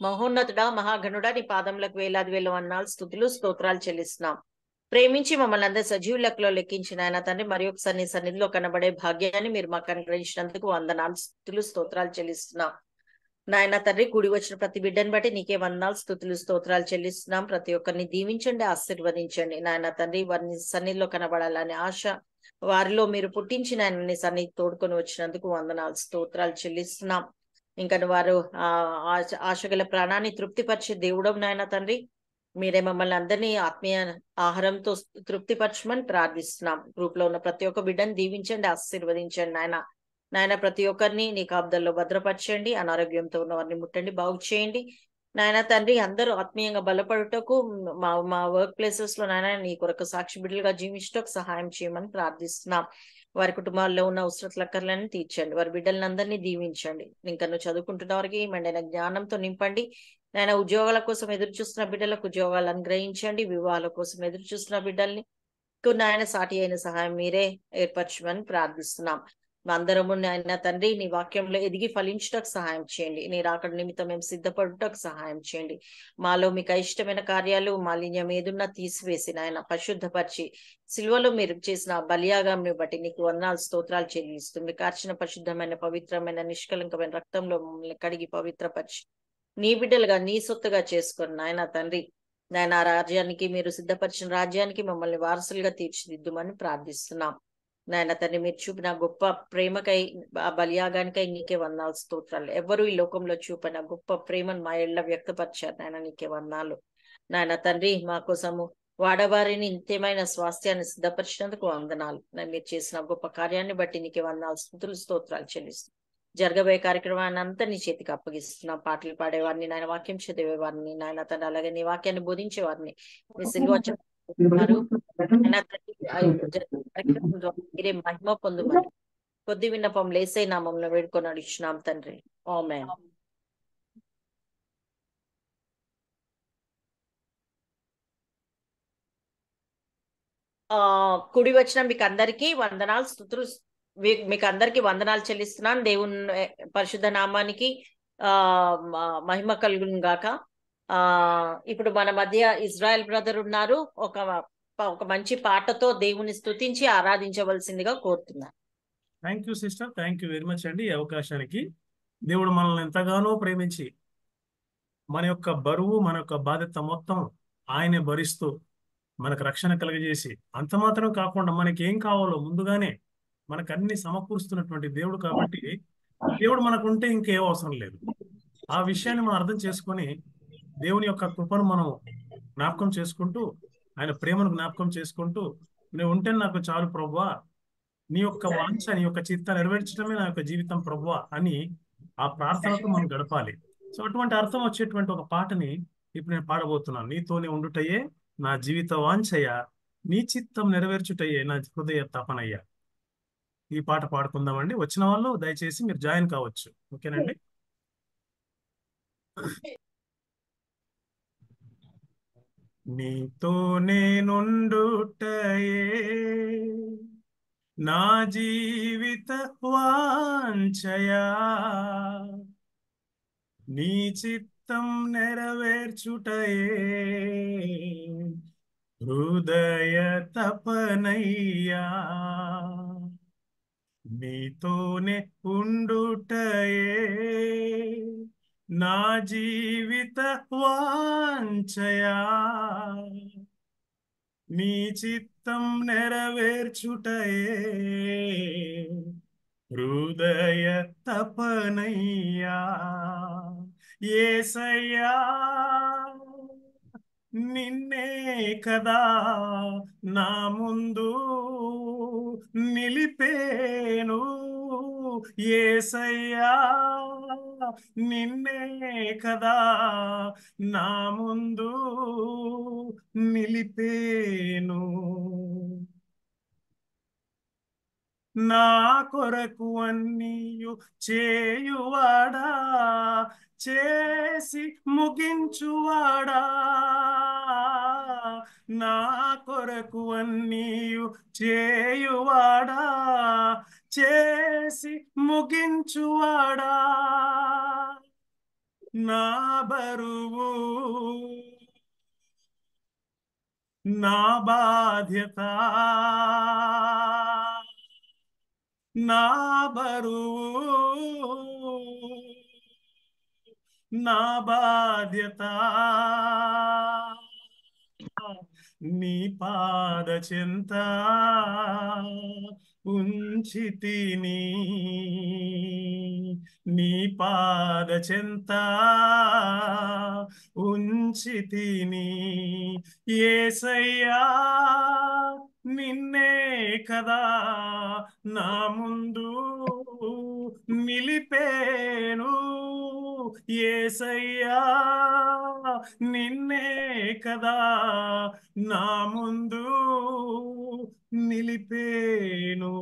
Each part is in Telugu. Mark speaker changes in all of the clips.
Speaker 1: మహోన్నతుడా, మహాగణుడా, నీ పాదములకు వేలాది వేల వందనాలు, స్తుతులు, స్తోత్రాలు చెల్లిస్తున్నాం. ప్రేమించి మమ్మల్ని అందరి సజీవ లెక్కలో లెక్కించిన ఆయన తండ్రి, మరి ఒకసారి నీ సన్నిధిలో కనబడే భాగ్యాన్ని మీరు మాకు అనుగ్రహించినందుకు వందనాలు, స్తుతులు, స్తోత్రాలు చెల్లిస్తున్నాం. నాయన తండ్రి, కూడి వచ్చిన ప్రతి బిడ్డని బట్టి నీకే వందనాలు, స్తుతులు, స్తోత్రాలు చెల్లిస్తున్నాం. ప్రతి ఒక్కరిని దీవించండి, ఆశీర్వదించండి. నాయన తండ్రి, వారిని సన్నిధిలో కనబడాలని ఆశ వారిలో మీరు పుట్టించిన ఆయన నీ సన్నిధి తోడుకొని వచ్చినందుకు వందనాలు, స్తోత్రాలు చెల్లిస్తున్నాం. ఇంకా వారు ఆశగల ప్రాణాన్ని తృప్తిపరిచే దేవుడవు నాయన తండ్రి, మీరే మమ్మల్ని అందరినీ ఆత్మీయ ఆహారంతో తృప్తిపరచమని ప్రార్థిస్తున్నాం. గ్రూప్ లో ఉన్న ప్రతి ఒక్క బిడ్డని దీవించండి, ఆశీర్వదించండి. నాయన ప్రతి ఒక్కరిని నీ కాపుదల్లో భద్రపరచండి. అనారోగ్యంతో ఉన్న వారిని ముట్టండి, బాగు చేయండి. నాయన తండ్రి, అందరూ ఆత్మీయంగా బలపడుటకు మా వర్క్ ప్లేసెస్ లో నాయన నీ కొరకు సాక్షి బిడ్డలుగా జీవించటకు సహాయం చేయమని ప్రార్థిస్తున్నాం. వారి కుటుంబాల్లో ఉన్న అవసరతలన్నీ తీర్చండి. వారి బిడ్డలను అందరినీ దీవించండి. ఇంకా నువ్వు చదువుకుంటున్న వారికి మెండైన జ్ఞానంతో నింపండి. నాయన ఉద్యోగాల కోసం ఎదురు చూస్తున్న బిడ్డలకు ఉద్యోగాలు అనుగ్రహించండి. వివాహాల కోసం ఎదురు చూస్తున్న బిడ్డల్ని నాయన సాటి అయిన సహాయం మీరే ఏర్పరచమని ప్రార్థిస్తున్నాం. అందరము నాయన తండ్రి, నీ వాక్యంలో ఎదిగి ఫలించుటకు సహాయం చేయండి. నీ రాకడ నిమిత్తం మేము సిద్ధపడుటకు సహాయం చేయండి. మాలో మీకు ఇష్టమైన కార్యాలు మాలిన్యం ఏదున్నా తీసివేసి నాయన పరిశుద్ధపరిచి సిల్వలో మీరు చేసిన బలియాగాన్ని బట్టి నీకు వందనాలు, స్తోత్రాలు చెల్లిస్తుంది. కార్చిన పరిశుద్ధమైన పవిత్రమైన నిష్కలంకమైన రక్తంలో మమ్మల్ని కడిగి పవిత్రపరిచి నీ బిడ్డలుగా నీ సొత్తుగా చేసుకొని నాయన తండ్రి, నాయన రాజ్యానికి మీరు సిద్ధపరిచిన రాజ్యానికి మమ్మల్ని వారసులుగా తీర్చిదిద్దుమని ప్రార్థిస్తున్నాం. నాయన తండ్రి, మీరు చూపిన గొప్ప ప్రేమకై ఆ బలియాగానికై నీకే వందనాలు, స్తోత్రాలు. ఎవరు ఈ లోకంలో చూపిన గొప్ప ప్రేమను మా ఇళ్ళ వ్యక్తపరిచారు. నాయన నీకే వందనాలు. నాయన తండ్రి, మా కోసము వాడవారిని నిత్యమైన స్వాస్థ్యాన్ని సిద్ధపరిచినందుకు వందనాలు. మీరు చేసిన గొప్ప కార్యాన్ని బట్టి నీకే వందనాలు, స్తుతులు, స్తోత్రాలు చెల్లిస్తున్నాం. జరగబోయే కార్యక్రమాన్ని అంతా నీ చేతికి అప్పగిస్తున్నాం. పాటలు పాడేవారిని, నాయన వాక్యం చదివేవారిని, నాయన తండ్రి అలాగే నీ వాక్యాన్ని బోధించేవారిని మీ సిల్వ మీరే మహిమ పొందుమని కొద్ది విన్నపం లేసే నామంలో వేడుకొని అడుగుచున్నాం తండ్రి, ఆమేన్. కుడి వచ్చిన మీకు అందరికీ వందనాలు, స్తుతులు. మీకు అందరికీ వందనాలు చెల్లిస్తున్నాను. దేవుని పరిశుద్ధ నామానికి మహిమ కలుగును గాక. ఇప్పుడు మన మధ్య ఇజ్రాయెల్ బ్రదర్ ఉన్నారు. ఒక మంచి పాటతో దేవుని స్తుతించి ఆరాధించవలసిందిగా కోరుతున్నాను.
Speaker 2: Thank you sister, thank you very much అండి. ఈ అవకాశానికి దేవుడు మనల్ని ఎంతగానో ప్రేమించి మన యొక్క బరువు, మన యొక్క బాధ్యత మొత్తం ఆయనే భరిస్తూ మనకు రక్షణ కలుగజేసి అంత మాత్రం కాకుండా మనకి ఏం కావాలో ముందుగానే మనకు అన్ని సమకూరుస్తున్నటువంటి దేవుడు కాబట్టి దేవుడు మనకుంటే ఇంకేం అవసరం లేదు. ఆ విషయాన్ని మనం అర్థం చేసుకొని దేవుని యొక్క కృపను మనం జ్ఞాపకం చేసుకుంటూ, ఆయన ప్రేమను జ్ఞాపకం చేసుకుంటూ, నువ్వు ఉంటే నాకు చాలు ప్రభువా, నీ యొక్క వాంఛ, నీ యొక్క చిత్త నెరవేర్చడమే నా యొక్క జీవితం ప్రభువా అని ఆ ప్రార్థనతో మనం గడపాలి. సో అటువంటి అర్థం వచ్చేటువంటి ఒక పాటని ఇప్పుడు నేను పాడబోతున్నాను. నీతోనే ఉండుటయే నా జీవిత వాంఛయ్య, నీ చిత్తం నెరవేర్చుటయ్యే నా హృదయ తపనయ్య. ఈ పాట పాడుకుందామండి. వచ్చిన వాళ్ళు దయచేసి మీరు జాయిన్ కావచ్చు. ఓకేనండి. నీతో నేనుండుటయే నా జీవిత వాంఛయా, నీ చిత్తం నెరవేర్చుటయే హృదయ తపనయ్యా. నీతోనే ఉండుటయే నా జీవిత వాంఛయా, నీ చిత్తం నెరవేర్చుటయే హృదయ తపనయ్యా. యేసయ్యా నిన్నే కదా నా ముందు నిలిపేను, యేసయ్యా నిన్నే కదా నా ముందు నిలిపేను. నా కొరకు అన్నీయు చేయువాడా, చేసి ముగించువాడా, నా కొరకు అన్నీయు చేయువాడా, చేసి ముగించువాడా, నా బరువు నా బాధ్యత నా బరువు నా బాధ్యత నీ పాద చెంత ఉంచితిని నీ పాద చెంత ఉంచితిని యేసయ్యా నిన్నే కదా నా ముందు నిలిపేను యేసయ్యా నిన్నే కదా నా ముందు నిలిపేను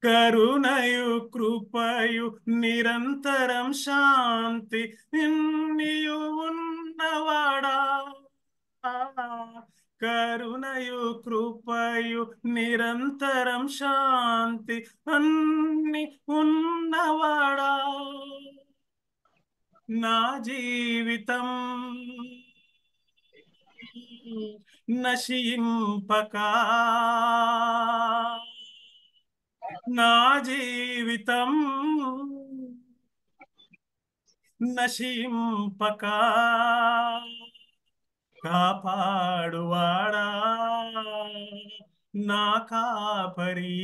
Speaker 2: కరుణయు కృపయు నిరంతరం శాంతి నిన్నియు ఉన్నవాడా కరుణయు కృపయు నిరంతరం శాంతి అన్ని ఉన్నవాడా నా జీవితం నశింపక నా జీవితం నశింపక కాపాడువాడా నా కాపరి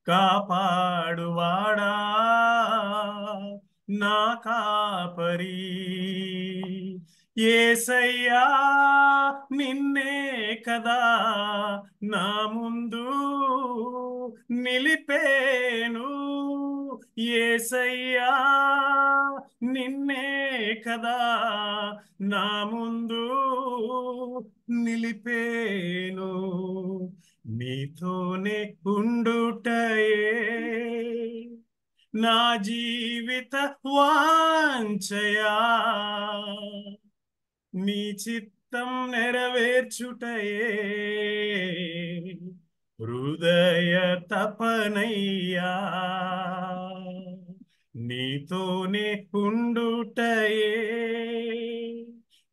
Speaker 2: కాపాడువాడా నా కాపరి యేసయ్యా నిన్నే కదా నా ముందు నిలిపేను యేసయ్యా నిన్నే కదా నా ముందు నిలిపేను నీతోనే ఉండుటయే నా జీవిత వాంఛయా నీ చిత్తం నెరవేర్చుటయే హృదయ తపనయ్యా నీతోనే ఉండుటయే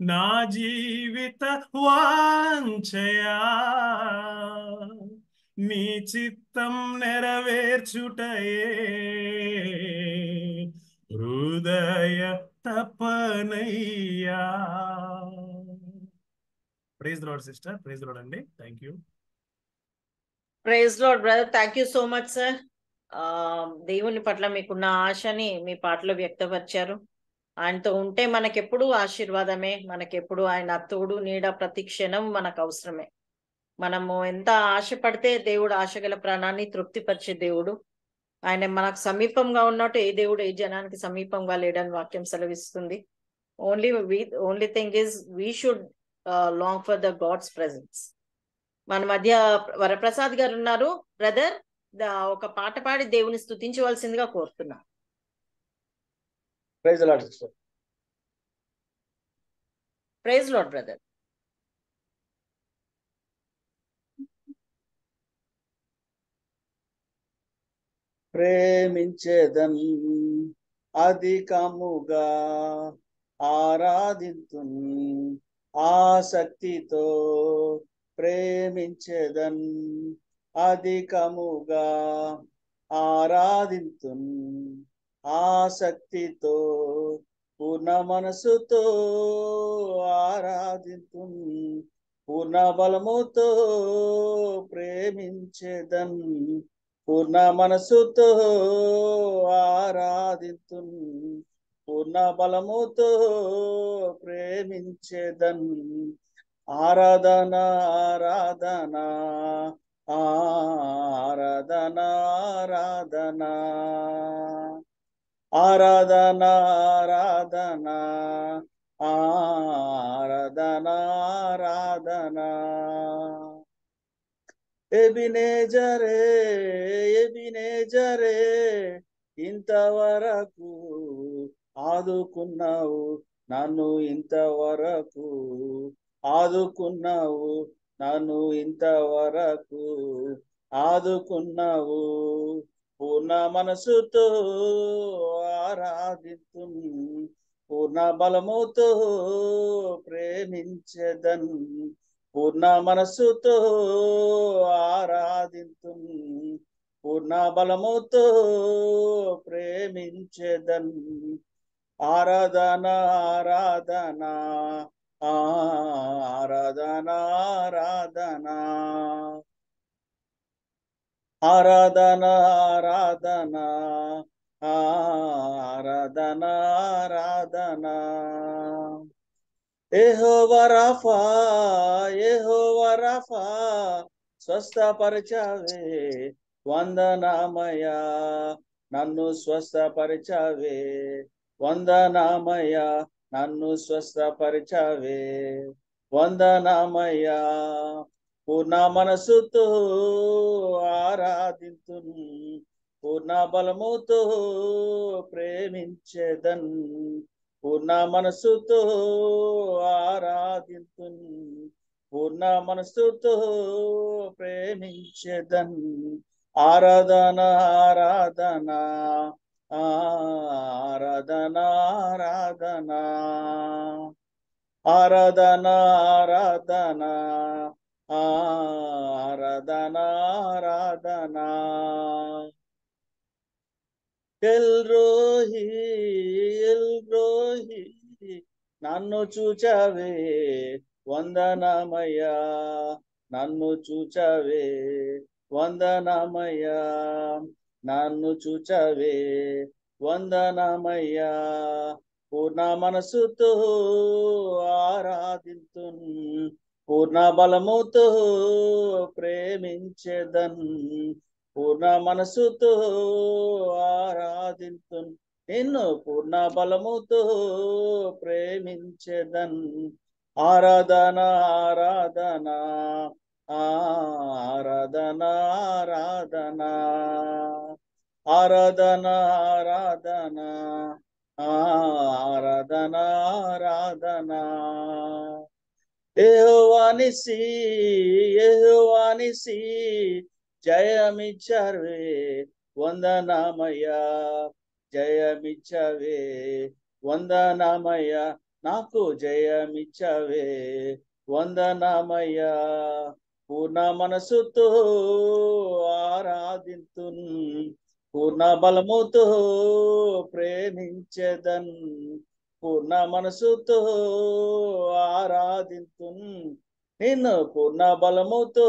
Speaker 2: నా జీవిత వాంఛయా నీ చిత్తం నెరవేర్చుటయే హృదయ తపనయ్యా praise Lord sister praise Lord అండి thank you
Speaker 1: praise Lord brother, thank you so much sir. దేవుని పట్ల మీకున్న ఆశని మీ పాటలో వ్యక్తపరిచారు. ఆయనతో ఉంటే మనకెప్పుడు ఆశీర్వాదమే, మనకెప్పుడు ఆయన తోడు నీడ ప్రతి క్షణం మనకు అవసరమే. మనము ఎంత ఆశపడితే దేవుడు ఆశగల ప్రాణాన్ని తృప్తిపరిచే దేవుడు. ఆయన మనకు సమీపంగా ఉన్నట్టు ఏ దేవుడు ఏ జనానికి సమీపంగా లేడని వాక్యం సెలవిస్తుంది. Only thing is we should long for the God's presence. మన మధ్య వరప్రసాద్ గారు ఉన్నారు. బ్రదర్, ఒక పాట పాడి దేవుని స్తుతించవలసిందిగా కోరుతున్నా.
Speaker 3: Praise Lord sister.
Speaker 1: Praise Lord brother.
Speaker 3: ప్రేమించేదన్ అధికముగా ఆరాధింతున్ ఆసక్తితో ప్రేమించేదన్ అధికముగా ఆరాధింతున్ ఆసక్తితో పూర్ణ మనసుతో ఆరాధింతున్ పూర్ణ బలముతో ప్రేమించేదన్ పూర్ణ మనసుతో ఆరాధితున్ పూర్ణ బలముతో ప్రేమించేదన్ ఆరాధన ఆరాధన ఆరాధన ఆరాధన ఆరాధన ఆరాధన ఆరాధన ఆరాధన ఎబినేజరే ఎబినేజరే ఇంతవరకు ఆదుకున్నావు నన్ను ఇంతవరకు ఆదుకున్నావు నన్ను ఇంతవరకు ఆదుకున్నావు పూర్ణ మనసుతో ఆరాధితున్, పూర్ణ బలముతో ప్రేమించెదన్, పూర్ణ మనసుతో ఆరాధితున్, పూర్ణ బలముతో ప్రేమించెదన్. ఆరాధన ఆరాధన ఆరాధన ఆరాధన ఆరాధన ఆరాధన ఆరాధన ఆరాధన. యెహోవా రాఫా, యెహోవా రాఫా, స్వస్థపరచావే వందనామయ్యా, నన్ను స్వస్థపరచావే వందనామయ్యా, నన్ను స్వస్థపరచావే వందనామయ్యా. పూర్ణ మనసుతో ఆరాధితున్, పూర్ణ బలముతో ప్రేమించెదన్, పూర్ణ మనసుతో ఆరాధితున్, పూర్ణ మనసుతో ప్రేమించెదన్. ఆరాధన ఆరాధన ఆరాధన ఆరాధన ఆరాధన ఆరాధన ఆరాధన ఆరాధన. ఎల్రోహి ఎల్రోహి, నన్ను చూచావే వందనామయ్యా, నన్ను చూచావే వందనామయ్యా, నన్ను చూచావే వందనామయ్యా. పూర్ణ మనసుతో ఆరాధితున్, పూర్ణ బలముతో ప్రేమించెదన్, పూర్ణ మనసుతో ఆరాధితున్, నిన్ను పూర్ణ బలముతో ప్రేమించెదన్. ఆరాధన ఆరాధన ఆరాధన ఆరాధన ఆరాధన ఆరాధన ఆరాధన ఆరాధన. యెహోవా నిసి, యెహోవా నిసి, జయమిచ్చవే వందనామయ్యా, జయమిచ్చవే వందనామయ్యా, నాకు జయమిచ్చవే వందనామయ్యా. పూర్ణ మనసుతో ఆరాధితున్, పూర్ణ బలముతో ప్రేమించెదన్, పూర్ణ మనసుతో ఆరాధితున్, నిన్ను పూర్ణ బలముతో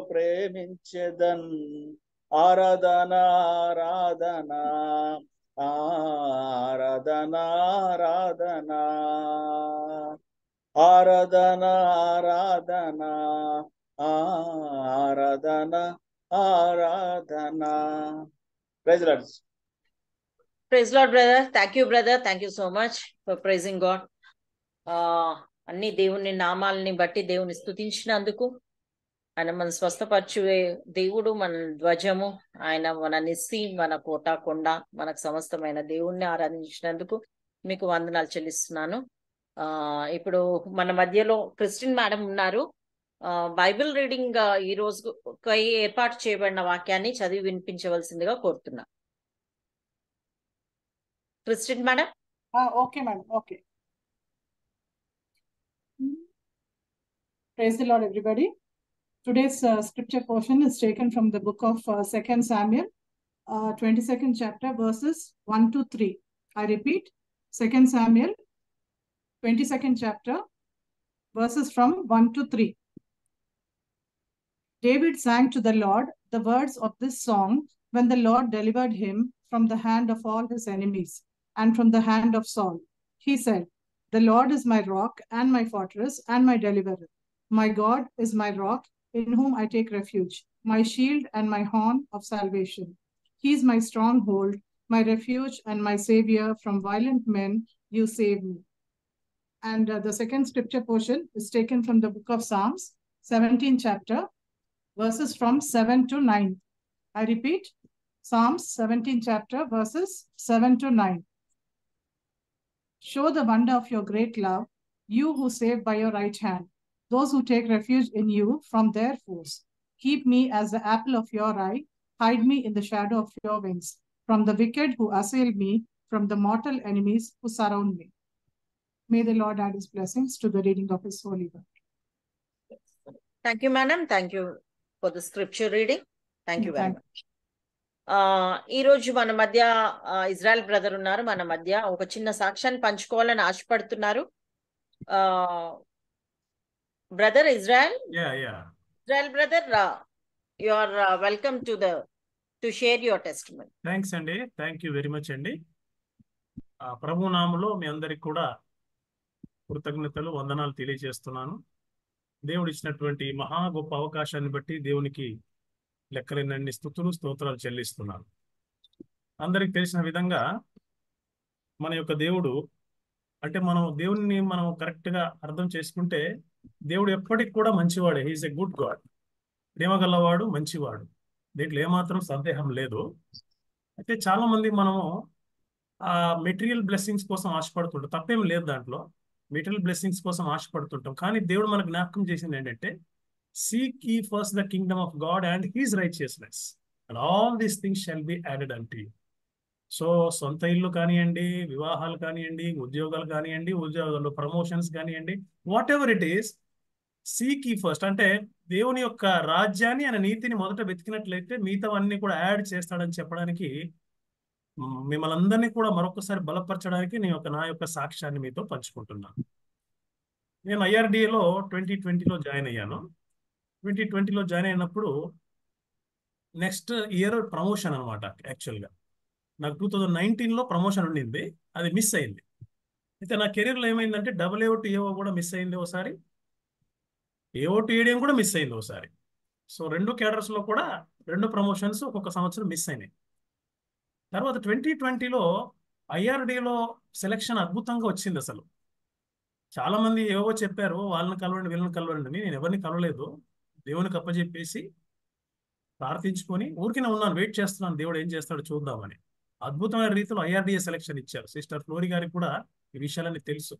Speaker 3: ప్రేమించెదన్. ఆరాధన ఆరాధన ఆరాధన ఆరాధన ఆరాధన ఆరాధన ఆరాధన ఆరాధన. Praise Lord.
Speaker 1: Praise Lord brother. Thank you brother, thank you so much for praising God. అన్ని దేవుని నామాలని బట్టి దేవుని స్తుతించినందుకు, ఆయన మన స్వస్థపరచే దేవుడు, మన ధ్వజము, ఆయన మన నిస్సి, మన కోట కొండ, మనకు సమస్తమైన దేవుణ్ణి ఆరాధించినందుకు మీకు వందనాలు చెల్లిస్తున్నాను. ఇప్పుడు మన మధ్యలో క్రిస్టిన్ మేడం ఉన్నారు. బైబిల్ రీడింగ్ ఈ రోజు ఏర్పాటు చేయబడిన వాక్యాన్ని చదివి వినిపించవలసిందిగా కోరుతున్నా. Kristin madam.
Speaker 4: Okay madam, okay. Praise the Lord, everybody. Today's scripture portion is taken from the book of 2 Samuel, 22nd chapter, verses 1 to 3. I repeat, 2 Samuel, 22nd chapter, verses from 1 to 3. David sang to the Lord the words of this song when the Lord delivered him from the hand of all his enemies and from the hand of Saul. He said, "The Lord is my rock and my fortress and my deliverer. My God is my rock, in whom I take refuge, my shield and my horn of salvation. He is my stronghold, my refuge and my savior. From violent men you save me." And the second scripture portion is taken from the book of Psalms, 17th chapter, verses from 7 to 9. I repeat, Psalms 17th chapter, verses 7 to 9. Show the wonder of your great love, you who save by your right hand, those who take refuge in you from their foes. Keep me as the apple of your eye, Hide me in the shadow of your wings, from the wicked who assail me, from the mortal enemies who surround me. May the Lord add his blessings to the reading of his holy word.
Speaker 1: Thank you, madam. Thank you for the scripture reading. Thank you very
Speaker 4: Thank
Speaker 1: much. ఈ రోజు మన మధ్య ఇజ్రాయెల్ బ్రదర్ ఉన్నారు. మన మధ్య ఒక చిన్న సాక్ష్యాన్ని పంచుకోవాలని ఆశపడుతున్నారు. Brother Israel brother, you are welcome to share your testimony.
Speaker 2: Thanks అండి. థ్యాంక్ యూ వెరీ మచ్ అండి. ప్రభు నామములో మీ అందరికి కూడా కృతజ్ఞతలు, వందనాలు తెలియజేస్తున్నాను. దేవుడు ఇచ్చినటువంటి మహా గొప్ప అవకాశాన్ని బట్టి దేవునికి లెక్కలేనన్ని స్తుతులు, స్తోత్రాలు చెల్లిస్తున్నాను. అందరికి తెలిసిన విధంగా మన యొక్క దేవుడు అంటే మనం దేవుడిని మనం కరెక్ట్గా అర్థం చేసుకుంటే దేవుడు ఎప్పటికి కూడా మంచివాడే. He is a good God. ప్రేమ గలవాడు, మంచివాడు. దీంట్లో ఏమాత్రం సందేహం లేదు. అయితే చాలా మంది మనము మెటీరియల్ బ్లెస్సింగ్స్ కోసం ఆశపడుతుంటాం. తప్పేం లేదు దాంట్లో. మెటీరియల్ బ్లెస్సింగ్స్ కోసం ఆశపడుతుంటాం. కానీ దేవుడు మనకు జ్ఞాపకం చేసింది ఏంటంటే, seek ye first the kingdom of God and his righteousness, and all these things shall be added unto you. So సొంత ఇల్లు కానివ్వండి, వివాహాలు కానివ్వండి, ఉద్యోగాలు కానివ్వండి, ఉద్యోగాల్లో ప్రమోషన్స్ కానివ్వండి, what ever it is, seek ye first అంటే దేవుని యొక్క రాజ్యాన్ని, ఆయన నీతిని మొదట వెతికినట్లయితే మిగతావన్నీ కూడా యాడ్ చేస్తాడని చెప్పడానికి, మిమ్మల్ని అందరినీ కూడా మరొకసారి బలపరచడానికి నా యొక్క సాక్ష్యాన్ని మీతో పంచుకుంటున్నాను. నేను IRDAలో 2020లో జాయిన్ అయ్యాను. 2020లో జాయిన్ అయినప్పుడు నెక్స్ట్ ఇయర్ ప్రమోషన్ అనమాట. యాక్చువల్గా నాకు 2019లో ప్రమోషన్ ఉండింది, అది మిస్ అయింది. అయితే నా కెరీర్లో ఏమైందంటే AO to AO కూడా మిస్ అయింది ఒకసారి, AO to ADM కూడా మిస్ అయింది ఒకసారి. సో 2 కేడర్స్లో కూడా 2 ప్రమోషన్స్ ఒక్కొక్క సంవత్సరం మిస్ అయినాయి. తర్వాత 2020లో IRDAలో సెలెక్షన్ అద్భుతంగా వచ్చింది. అసలు చాలా మంది ఏవో చెప్పారు, వాళ్ళని కలవండి, వీళ్ళని కలవండి. నేను ఎవరిని కలవలేదు. దేవునికి అప్పచెప్పేసి ప్రార్థించుకొని ఊరికినే ఉన్నాను, వెయిట్ చేస్తున్నాను దేవుడు ఏం చేస్తాడో చూద్దామని. అద్భుతమైన రీతిలో IRDA సెలెక్షన్ ఇచ్చారు. సిస్టర్ ఫ్లోరీ గారికి కూడా ఈ విషయాలన్నీ తెలుసు.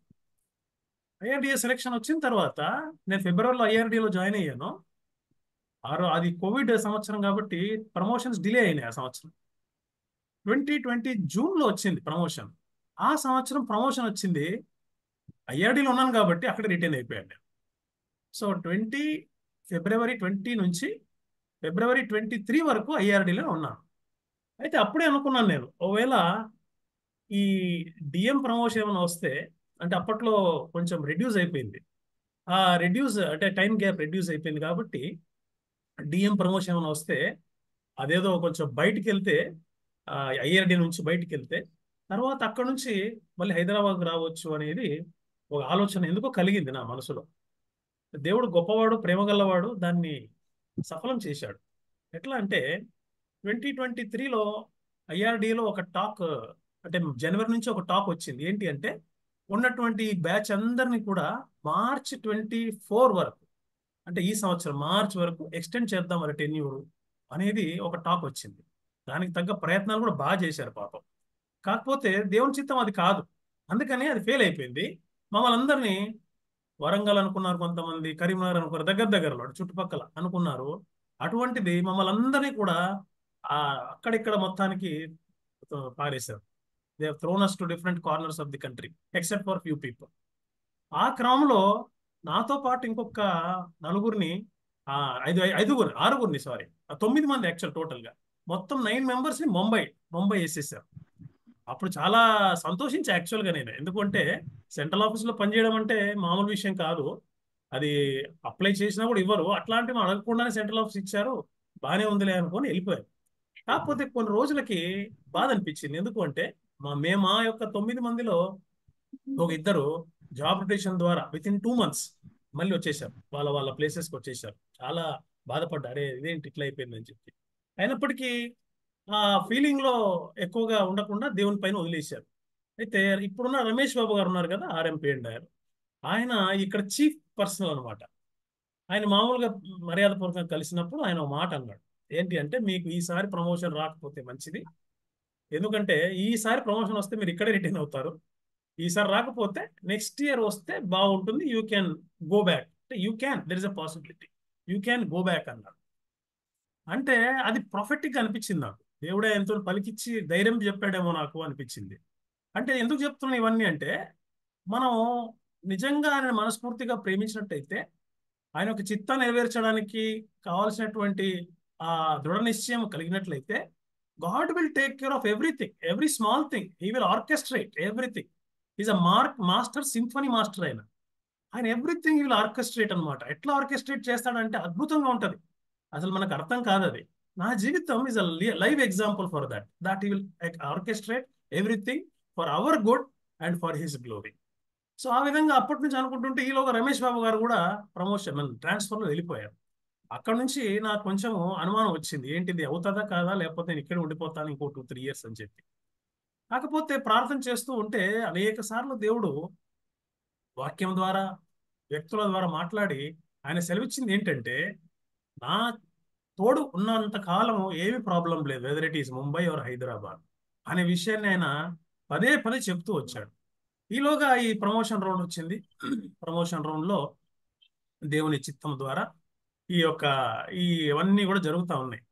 Speaker 2: IRDA సెలెక్షన్ వచ్చిన తర్వాత నేను ఫిబ్రవరిలో IRDAలో జాయిన్ అయ్యాను. అది కోవిడ్ సంవత్సరం కాబట్టి ప్రమోషన్స్ డిలే అయినాయి. ఆ సంవత్సరం 2020 జూన్లో వచ్చింది ప్రమోషన్. ఆ సంవత్సరం ప్రమోషన్ వచ్చింది. IRDలో ఉన్నాను కాబట్టి అక్కడ రిటైన్ అయిపోయాను. సో ఫిబ్రవరి 20 నుంచి ఫిబ్రవరి 23 వరకు IRDలో ఉన్నాను. అయితే అప్పుడే అనుకున్నాను నేను, ఒకవేళ ఈ DM ప్రమోషన్ ఏమైనా వస్తే, అంటే అప్పట్లో కొంచెం రెడ్యూస్ అయిపోయింది, అంటే టైం గ్యాప్ రెడ్యూస్ అయిపోయింది కాబట్టి DM ప్రమోషన్ ఏమైనా వస్తే అదేదో కొంచెం బయటికి వెళ్తే, IRD నుంచి బయటికి వెళ్తే తర్వాత అక్కడ నుంచి మళ్ళీ హైదరాబాద్ రావచ్చు అనేది ఒక ఆలోచన ఎందుకో కలిగింది నా మనసులో. దేవుడు గొప్పవాడు, ప్రేమగలవాడు, దాన్ని సఫలం చేశాడు. ఎట్లా అంటే 2023లో IRDలో ఒక టాక్, అంటే జనవరి నుంచి ఒక టాక్ వచ్చింది. ఏంటి అంటే ఉన్నటువంటి బ్యాచ్ అందరినీ కూడా మార్చ్ 24 వరకు, అంటే ఈ సంవత్సరం మార్చ్ వరకు ఎక్స్టెండ్ చేద్దాం మరి టెన్యూర్ అనేది ఒక టాక్ వచ్చింది. దానికి తగ్గ ప్రయత్నాలు కూడా బాగా చేశారు పాపం. కాకపోతే దేవుని చిత్తం అది కాదు, అందుకని అది ఫెయిల్ అయిపోయింది. మమ్మల్ని అందరినీ వరంగల్ అనుకున్నారు, కొంతమంది కరీంనగర్ అనుకున్నారు, దగ్గరలో చుట్టుపక్కల అనుకున్నారు. అటువంటిది మమ్మల్ని అందరినీ కూడా అక్కడిక్కడ మొత్తానికి పారేశారు. They have thrown us to different corners of the country except for few people. ఆ క్రమంలో నాతో పాటు ఇంకొక నలుగురిని, ఆరుగురిని 9 మంది యాక్చువల్ టోటల్గా, మొత్తం 9 మెంబర్స్ని ముంబై వేసేసారు. అప్పుడు చాలా సంతోషించా యాక్చువల్గా నేను. ఎందుకంటే సెంట్రల్ ఆఫీస్లో పనిచేయడం అంటే మామూలు విషయం కాదు. అది అప్లై చేసినా కూడా ఇవ్వరు. అట్లాంటి మనం అడగకుండానే సెంట్రల్ ఆఫీస్ ఇచ్చారు, బాగానే ఉందిలే అనుకొని వెళ్ళిపోయారు. కాకపోతే కొన్ని రోజులకి బాధ అనిపించింది. ఎందుకు అంటే మేము మా యొక్క 9 మందిలో ఒక ఇద్దరు జాబ్ రొటేషన్ ద్వారా within 2 months మళ్ళీ వచ్చేసారు, వాళ్ళ ప్లేసెస్కి వచ్చేసారు. చాలా బాధపడ్డారే, ఇదేంటి ఇట్లా అయిపోయిందని చెప్పి. అయినప్పటికీ ఆ ఫీలింగ్లో ఎక్కువగా ఉండకుండా దేవుని పైన వదిలేశారు. అయితే ఇప్పుడున్న రమేష్ బాబు గారు ఉన్నారు కదా, RMP ఆయన ఇక్కడ చీఫ్ పర్సనల్ అనమాట. ఆయన మామూలుగా మర్యాదపూర్వకంగా కలిసినప్పుడు ఆయన ఒక మాట అన్నాడు. ఏంటి అంటే, మీకు ఈసారి ప్రమోషన్ రాకపోతే మంచిది, ఎందుకంటే ఈసారి ప్రమోషన్ వస్తే మీరు ఇక్కడే రిటైన్ అవుతారు. ఈసారి రాకపోతే నెక్స్ట్ ఇయర్ వస్తే బాగుంటుంది, you can go back. There is a possibility, you can go back అన్నాడు. అంటే అది ప్రొఫెటిక్ అనిపించింది నాకు. దేవుడే ఎంతో పలికిచ్చి ధైర్యం చెప్పాడేమో నాకు అనిపించింది. అంటే ఎందుకు చెప్తున్నా ఇవన్నీ అంటే, మనం నిజంగా ఆయన మనస్ఫూర్తిగా ప్రేమించినట్టయితే, ఆయన ఒక చిత్తాన్ని నెరవేర్చడానికి కావాల్సినటువంటి ఆ దృఢ నిశ్చయం కలిగినట్లయితే, God will take care of everything, every small thing. He will orchestrate everything. Is a master, symphony master ఆయన. ఆయన ఎవ్రీథింగ్ విల్ ఆర్కెస్ట్రేట్ అనమాట. ఎట్లా ఆర్కెస్ట్రేట్ చేస్తాడంటే అద్భుతంగా ఉంటది. అసలు మనకు అర్థం కాదు అది. నా జీవితం is a live example for that he will orchestrate everything for hour good and for his glory. So ఆ విధంగా అప్పటి నుంచి అనుకుంటుంటే ఈలోగా రమేష్ బాబు గారు కూడా ప్రమోషన్ మన ట్రాన్స్ఫర్లో వెళ్ళిపోయారు. అక్కడ నుంచి నాకు కొంచెం అనుమానం వచ్చింది, ఏంటిది అవుతుందా కాదా, లేకపోతే నేను ఇక్కడ ఉండిపోతాను ఇంకో 2-3 years అని చెప్పి. కాకపోతే ప్రార్థన చేస్తూ ఉంటే అనేక సార్లు దేవుడు వాక్యం ద్వారా, వ్యక్తుల ద్వారా మాట్లాడి ఆయన సెలవిచ్చింది ఏంటంటే, నా తోడు ఉన్నంత కాలం ఏమి ప్రాబ్లం లేదు, whether it is Mumbai or Hyderabad అనే విషయాన్ని ఆయన పదే పదే చెప్తూ వచ్చాడు. ఈలోగా ఈ ప్రమోషన్ రౌండ్ వచ్చింది. ప్రమోషన్ రౌండ్లో దేవుని చిత్తం ద్వారా ఇవన్నీ కూడా జరుగుతూ ఉన్నాయి.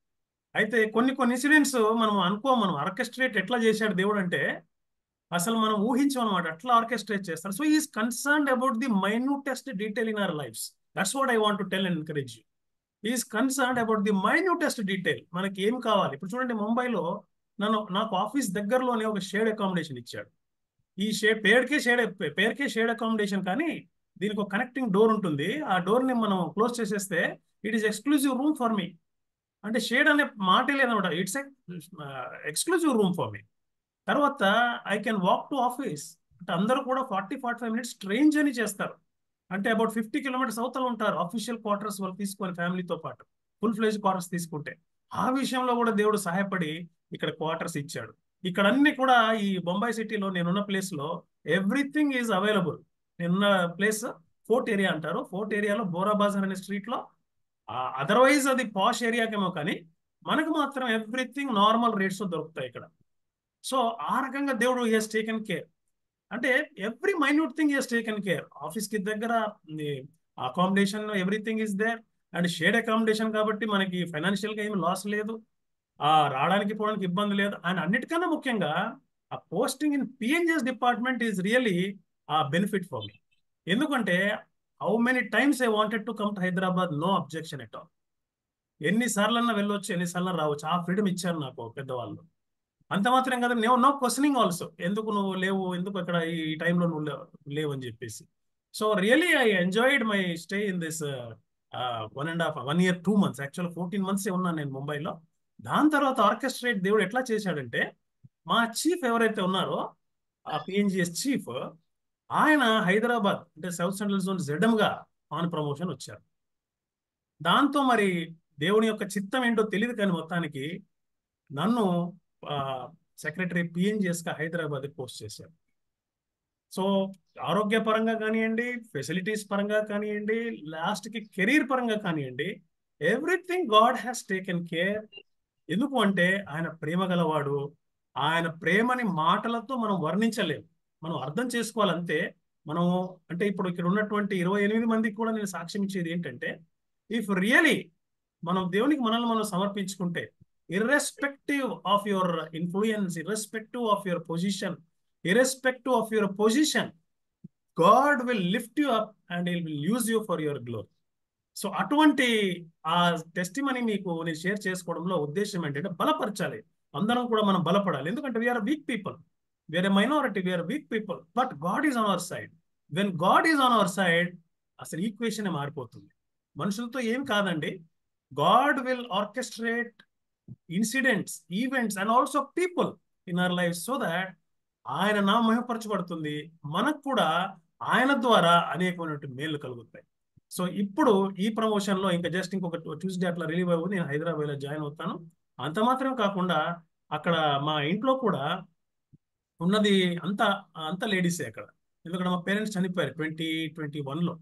Speaker 2: అయితే కొన్ని ఇన్సిడెంట్స్ మనం ఆర్కెస్ట్రేట్ ఎట్లా చేశాడు దేవుడు అంటే అసలు మనం ఊహించాం అనమాట, అట్లా ఆర్కెస్ట్రేట్ చేస్తాడు. So is concerned about the minutest detail in our lives. That's what I want to tell and encourage you. Is concerned about the minutest detail. మనకి ఏం కావాలి, ఇప్పుడు చూడండి, ముంబైలో నాకు ఆఫీస్ దగ్గరలోనే ఒక షేడ్ అకామిడేషన్ ఇచ్చాడు. ఈ పేరుకే షేడ్ అకామిడేషన్, కానీ దీనికి ఒక కనెక్టింగ్ డోర్ ఉంటుంది. ఆ డోర్ ని మనం క్లోజ్ చేసేస్తే it is exclusive room for me. అంటే షేడ్ అనే మాటే లేదనమాట, it's exclusive room for me. తర్వాత I can walk to office. అంటే అందరూ కూడా 40-45 minutes ట్రైన్ జర్నీ చేస్తారు. అంటే అబౌట్ 50 kilometers అవతల ఉంటారు అఫీషియల్ క్వార్టర్స్ వాళ్ళు తీసుకొని, ఫ్యామిలీతో పాటు ఫుల్ ఫ్లెజ్ క్వార్టర్స్ తీసుకుంటే. ఆ విషయంలో కూడా దేవుడు సహాయపడి ఇక్కడ క్వార్టర్స్ ఇచ్చాడు. ఇక్కడ అన్ని కూడా ఈ బొంబాయి సిటీలో నేనున్న ప్లేస్ లో ఎవ్రీథింగ్ ఈజ్ అవైలబుల్. నేనున్న ప్లేస్ ఫోర్ట్ ఏరియా అంటారు. ఫోర్ట్ ఏరియాలో బోరా బాజార్ అనే స్ట్రీట్ లో, అదర్వైజ్ అది పాష్ ఏరియాకేమో కానీ మనకు మాత్రం ఎవ్రీథింగ్ నార్మల్ రేట్స్ దొరుకుతాయి ఇక్కడ. సో ఆ రకంగా దేవుడు హీ హెస్ టేకెన్ కేర్. అంటే every minute thing he has taken care. Office కి దగ్గర accommodation, everything is there. And shed accommodation కాబట్టి మనకి ఫైనాన్షియల్ గా ఏమి లాస్ లేదు, రావడానికి పోవడానికి ఇబ్బంది లేదు. అండ్ అన్నిటికన్నా ముఖ్యంగా ఆ posting in PNGS department is really benefit for me. ఎందుకంటే how many times I wanted to come to Hyderabad, no objection at all. ఎన్నిసార్లన్నా వెళ్ళొచ్చు, ఎన్నిసార్లు రావచ్చు, ఆ ఫ్రీడమ్ ఇచ్చారు నాకు పెద్దవాళ్ళు. అంత మాత్రం కదా, నో క్వశ్చనింగ్ ఆల్సో, ఎందుకు నువ్వు లేవు, ఎందుకు ఇక్కడ ఈ టైంలో నువ్వు లేవు అని చెప్పేసి. So really I enjoyed my stay in this 1 year 2 months. Actual 14 months ఉన్నాను నేను ముంబైలో. దాని తర్వాత ఆర్కెస్ట్రేట్ దేవుడు ఎట్లా చేశాడంటే, మా చీఫ్ ఎవరైతే ఉన్నారో ఆ పిఎన్జిఎస్ చీఫ్, ఆయన హైదరాబాద్ అంటే సౌత్ సెంట్రల్ జోన్ ZM గా ఆన్ ప్రమోషన్ వచ్చారు. దాంతో మరి దేవుని యొక్క చిత్తం ఏంటో తెలియదు, కానీ మొత్తానికి నన్ను సెక్రటరీ పిఎన్జిఎస్ గా హైదరాబాద్ పోస్ట్ చేశారు. సో ఆరోగ్యపరంగా కానివ్వండి, ఫెసిలిటీస్ పరంగా కానివ్వండి, లాస్ట్కి కెరీర్ పరంగా కానివ్వండి, everything God has taken care. ఎందుకు అంటే ఆయన ప్రేమ గలవాడు. ఆయన ప్రేమని మాటలతో మనం వర్ణించలేము, మనం అర్థం చేసుకోవాలంతే. మనం అంటే ఇప్పుడు ఇక్కడ ఉన్నటువంటి 28 మందికి కూడా నేను సాక్ష్యం ఇచ్చేది ఏంటంటే, ఇఫ్ రియలీ మనం దేవునికి మనల్ని మనం సమర్పించుకుంటే, irrespective of your influence, irrespective of your position, God will lift you up and He will use you for your glory. So అటువంటి ఆ టెస్టిమనీ మీకు నేను షేర్ చేసుకోవడంలో ఉద్దేశం ఏంటంటే, బలపరచాలి, అందరం కూడా మనం బలపడాలి. ఎందుకంటే we are weak people, we are a minority, we are weak people, but God is on our side. When God is on our side, అసలు ఈక్వేషన్ మారిపోతుంది. మనుషులతో ఏం కాదండి, God will orchestrate incidents, events and also people in our life, so that ఆయన నా మహిమపరచబడుతుంది, మనకు కూడా ఆయన ద్వారా అనేకమైనటువంటి మేలు కలుగుతాయి. సో ఇప్పుడు ఈ ప్రమోషన్ లో ఇంకా జస్ట్ ఇంకొక ట్యూస్డే అట్లా రిలీవ్ అవ్వదు, నేను హైదరాబాద్ లో జాయిన్ అవుతాను. అంత మాత్రం కాకుండా అక్కడ మా ఇంట్లో కూడా ఉన్నది అంత లేడీసే అక్కడ. ఎందుకంటే మా పేరెంట్స్ చనిపోయారు 2021లో.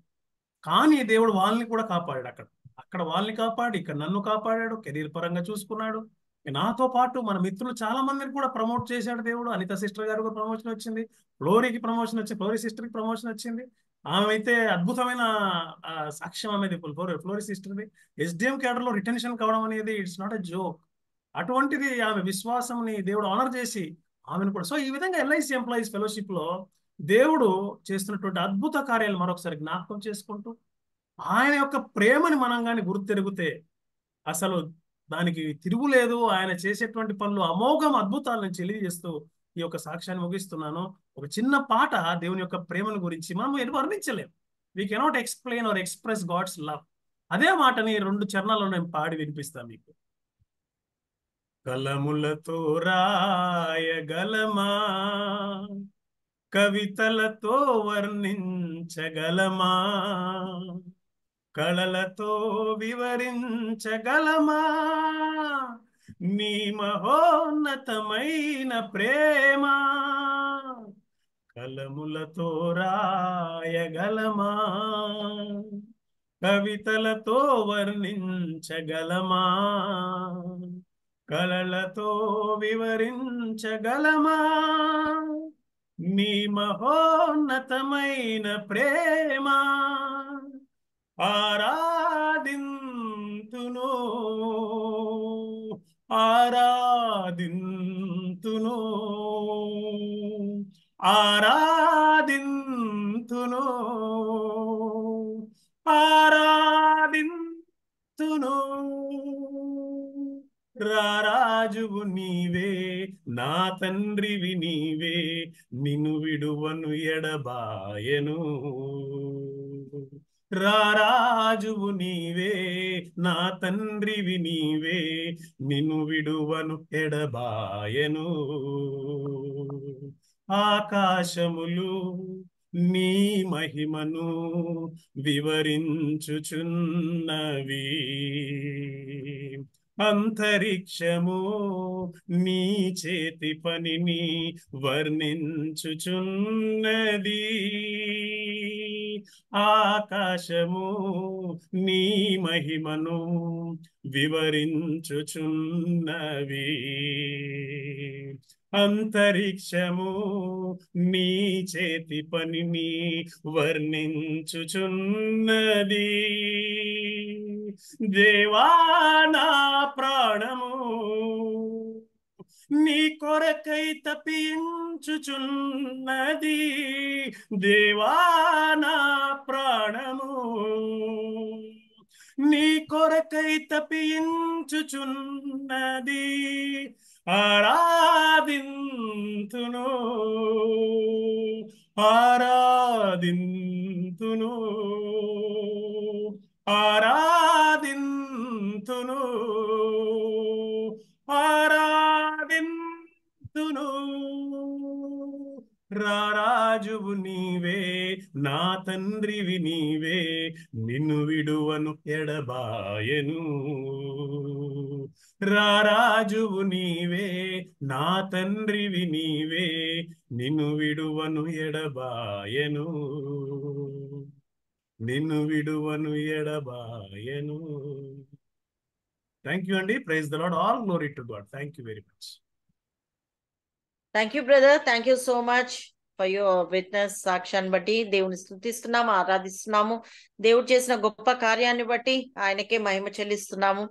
Speaker 2: కానీ దేవుడు వాళ్ళని కూడా కాపాడాడు. అక్కడ వాళ్ళని కాపాడి ఇక్కడ నన్ను కాపాడాడు, కెరీర్ పరంగా చూసుకున్నాడు. నాతో పాటు మన మిత్రులు చాలా మందిని కూడా ప్రమోట్ చేశాడు దేవుడు. అనిత సిస్టర్ గారు ప్రమోషన్ వచ్చింది, ఫ్లోరీ సిస్టర్ కి ప్రమోషన్ వచ్చింది. ఆమె అయితే అద్భుతమైన సాక్ష్యం అనేది ఫ్లోరి సిస్టర్ది. SDM క్యాడర్లో రిటెన్షన్ కావడం అనేది ఇట్స్ నాట్ ఎ జోక్. అటువంటిది ఆమె విశ్వాసంని దేవుడు ఆనర్ చేసి ఆమెను కూడా. సో ఈ విధంగా LIC ఎంప్లాయీస్ ఫెలోషిప్ లో దేవుడు చేస్తున్నటువంటి అద్భుత కార్యాలు మరొకసారి జ్ఞాపకం చేసుకుంటూ, ఆయన యొక్క ప్రేమని మనం కానీ గుర్తెరిగితే అసలు దానికి తిరుగులేదు. ఆయన చేసేటువంటి పనులు అమోఘం అద్భుతాలను తెలియజేస్తూ ఈ యొక్క సాక్ష్యాన్ని ముగిస్తున్నాను. ఒక చిన్న పాట దేవుని యొక్క ప్రేమను గురించి మనం వర్ణించలేం. We cannot explain or express God's love. అదే మాటని 2 చరణాల్లో నేను పాడి వినిపిస్తాను మీకు. కలములతో రాయగలమా, కవితలతో వర్ణించగలమా, కళలతో వివరించగలమా నీ మహోన్నతమైన ప్రేమ? కలములతో రాయగలమా, కవితలతో వర్ణించగలమా, కళలతో వివరించగలమా నీ మహోన్నతమైన ప్రేమ? ఆరాధింతును, ఆరాధింతును, ఆరాధింతును, ఆరాధింతును. రారాజువు నీవే, నా తండ్రివి నీవే, నిన్ను విడువను ఎడబాయను. రారాజువు నీవే, నా తండ్రివి నీవే, నిన్ను విడువను ఎడబాయను. ఆకాశములు నీ మహిమను వివరించుచున్నవి, అంతరిక్షము నీ చేతి పనిని వర్ణించుచున్నది. ఆకాశము నీ మహిమను వివరించుచున్నవి, అంతరిక్షము నీ చేతి పనిని వర్ణించుచున్నది. దేవా నా ప్రాణము నీ కొరకై తప్పించుచున్నది. దేవా నా ప్రాణము నీ కొరకై తప్పించుచున్నది. ఆరాధింతును, ఆరాధింతును, ఆరాధింతును, ఆరాధింతును. రారాజువు నీవే, నా తండ్రివి నీవే, నిన్ను విడువను ఎడబాయను. రారాజువు నీవే, నా తండ్రివి నీవే, నిన్ను విడువను ఎడబాయను, నిన్ను విడువను ఎడబాయను. థ్యాంక్ యూ అండి. Praise the Lord. All glory to God. Thank you very much.
Speaker 1: Thank you brother, thank you so much for your witness. సాక్ష్యాన్ని బట్టి దేవుని స్తుతిస్తున్నాము, ఆరాధిస్తున్నాము. దేవుడు చేసిన గొప్ప కార్యాన్ని బట్టి ఆయనకే మహిమ చెల్లిస్తున్నాము.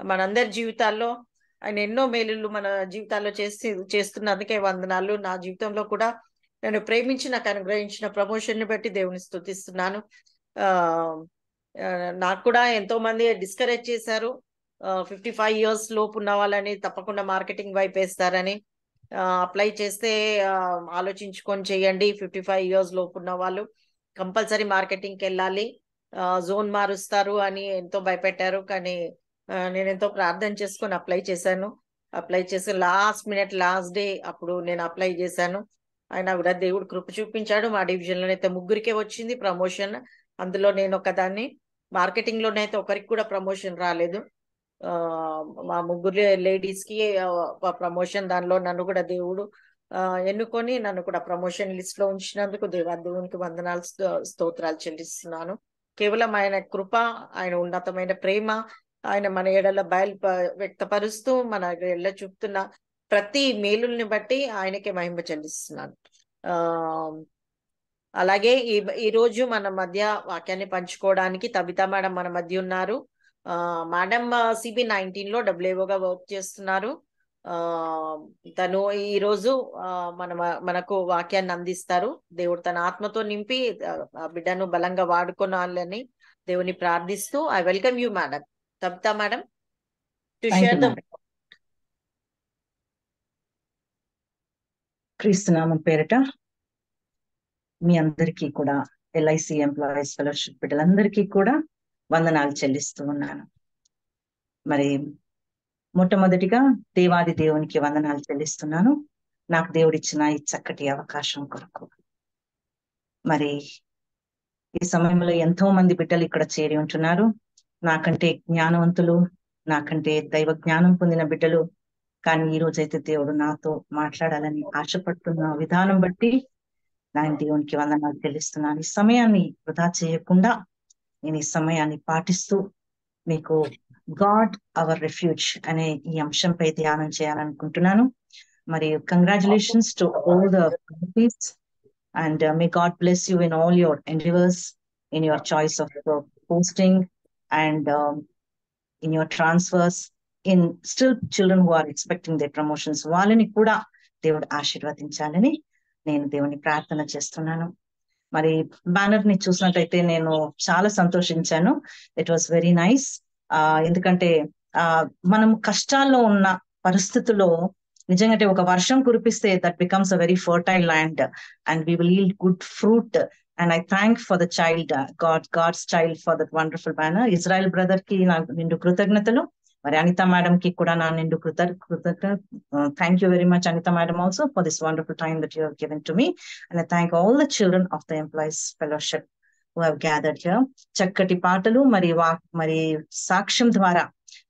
Speaker 1: మనందరి జీవితాల్లో ఆయన ఎన్నో మేలులు మన జీవితాల్లో చేస్తున్నందుకే వందనాలు. నా జీవితంలో కూడా నన్ను ప్రేమించి నాకు అనుగ్రహించిన ప్రమోషన్ ని బట్టి దేవుని స్తుతిస్తున్నాను. నాకు కూడా ఎంతో మంది డిస్కరేజ్ చేశారు, 55 years లోపు ఉన్న వాళ్ళని తప్పకుండా మార్కెటింగ్ వైపు వేస్తారని. అప్లై చేస్తే ఆలోచించుకొని చేయండి. 55 years లోపు ఉన్న వాళ్ళు కంపల్సరీ మార్కెటింగ్కి వెళ్ళాలి, జోన్ మారుస్తారు అని ఎంతో భయపెట్టారు. కానీ నేను ఎంతో ప్రార్థన చేసుకొని అప్లై చేశాను. అప్లై చేసి లాస్ట్ మినిట్, లాస్ట్ డే అప్పుడు నేను అప్లై చేశాను. అయినా కూడా దేవుడు కృప చూపించాడు. మా డివిజన్లోనైతే 3 వచ్చింది ప్రమోషన్. అందులో నేను ఒకదాన్ని. మార్కెటింగ్ లోనైతే ఒకరికి కూడా ప్రమోషన్ రాలేదు. మా 3 లేడీస్ కి ప్రమోషన్. దానిలో నన్ను కూడా దేవుడు ఎన్నుకొని నన్ను కూడా ప్రమోషన్ లిస్ట్ లో ఉంచినందుకు దేవునికి వందనాలు, స్తోత్రాలు చెల్లిస్తున్నాను. కేవలం ఆయన కృప, ఆయన ఉన్నతమైన ప్రేమ, ఆయన మన ఎడల వ్యక్తపరుస్తూ మన ఎడల చూపుతున్న ప్రతి మేలుల్ని బట్టి ఆయనకే మహిమ చెల్లిస్తున్నాను. అలాగే ఈ రోజు మన మధ్య వాక్యాన్ని పంచుకోవడానికి తబితా మేడం మన మధ్య ఉన్నారు. మేడం CB19 లో WAO వర్క్ చేస్తున్నారు. తను ఈ రోజు మనకు వాక్యాన్ని అందిస్తారు. దేవుడు తన ఆత్మతో నింపి ఆ బిడ్డను బలంగా వాడుకోవాలని దేవుని ప్రార్థిస్తూ I welcome you madam. Tabitha madam to share the
Speaker 5: క్రీస్తునామం పేరిట మీ అందరికీ కూడా LIC ఎంప్లాయీస్ ఫెలోషిప్ బిడ్డలందరికీ కూడా వందనాలు చెల్లిస్తూ ఉన్నాను. మరి మొట్టమొదటిగా దేవాది దేవునికి వందనాలు చెల్లిస్తున్నాను, నాకు దేవుడిచ్చిన ఈ చక్కటి అవకాశం కొరకు. మరి ఈ సమయంలో ఎంతో మంది బిడ్డలు ఇక్కడ చేరి ఉంటున్నారు, నాకంటే జ్ఞానవంతులు, నాకంటే దైవ జ్ఞానం పొందిన బిడ్డలు. కానీ ఈ రోజైతే దేవుడు నాతో మాట్లాడాలని ఆశపడుతున్న విధానం బట్టి నేను దేవునికి వందనాలు చెల్లిస్తున్నాను. ఈ సమయాన్ని వృధా చేయకుండా నేను ఈ సమయాన్ని పాటిస్తూ మీకు గాడ్ అవర్ రిఫ్యూజ్ అనే ఈ అంశంపై ధ్యానం చేయాలనుకుంటున్నాను. మరి congratulations to all the peace and may God bless you in all your endeavours, in your choice of posting and in your transfers, in still children who are expecting they promotions, వాళ్ళని కూడా దేవుడు ఆశీర్వదించాలని నేను దేవుని ప్రార్థన చేస్తున్నాను. మరి బ్యానర్ ని చూసినట్టయితే నేను చాలా సంతోషించాను. It was very nice. ఎందుకంటే మనం కష్టాల్లో ఉన్న పరిస్థితుల్లో నిజంగా ఒక వర్షం కురిపిస్తే that becomes a very fertile land and we will yield good fruit. And I thank for the child, God's child, for that wonderful banner. Israel brother కి నా నిండు కృతజ్ఞతలు. మరి అనిత మేడం కి కూడా నా నిండు కృతజ్ఞత. Thank you very much Anitha madam also for this wonderful time that you have given to me. And I thank all the children of the employees fellowship who have gathered here. చక్కటి పాటలు మరి సాక్ష్యం ద్వారా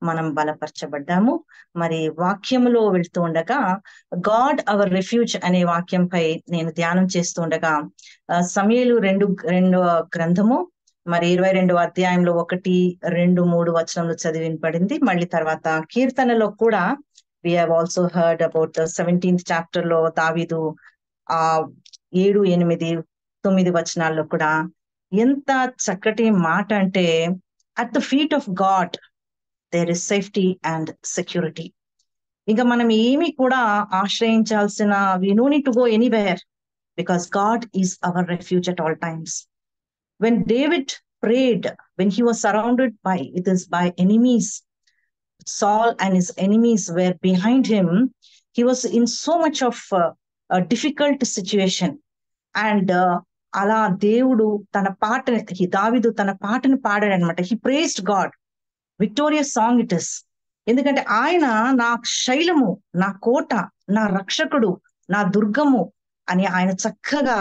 Speaker 5: మనం బలపరచబడ్డాము. మరి వాక్యములో వెళ్తూ ఉండగా గాడ్ అవర్ రిఫ్యూజ్ అనే వాక్యంపై నేను ధ్యానం చేస్తూ ఉండగా సమూయేలు 2 గ్రంథము మరి 22వ అధ్యాయంలో 1, 2, 3 వచనంలో చదివి వినపడింది. మళ్ళీ తర్వాత కీర్తనలో కూడా we have also heard about the 17th chapter లో దావీదు 7, 8, 9 వచనాల్లో కూడా ఎంత చక్కటి మాట అంటే, at the feet of God there is safety and security. ఇంకా మనం ఏమి కూడా ఆశ్రయించాల్సిన we no need to go anywhere because God is our refuge at all times. When David prayed, when he was surrounded by enemies, Saul and his enemies were behind him, he was in so much of a difficult situation. And అలా దేవుడు దావీదు తన పాటను పాడాడు అనమాట. He praised God. Victorious song it is. ఎందుకంటే ఆయన నా శైలము, నా కోట, నా రక్షకుడు, నా దుర్గము అని ఆయన చక్కగా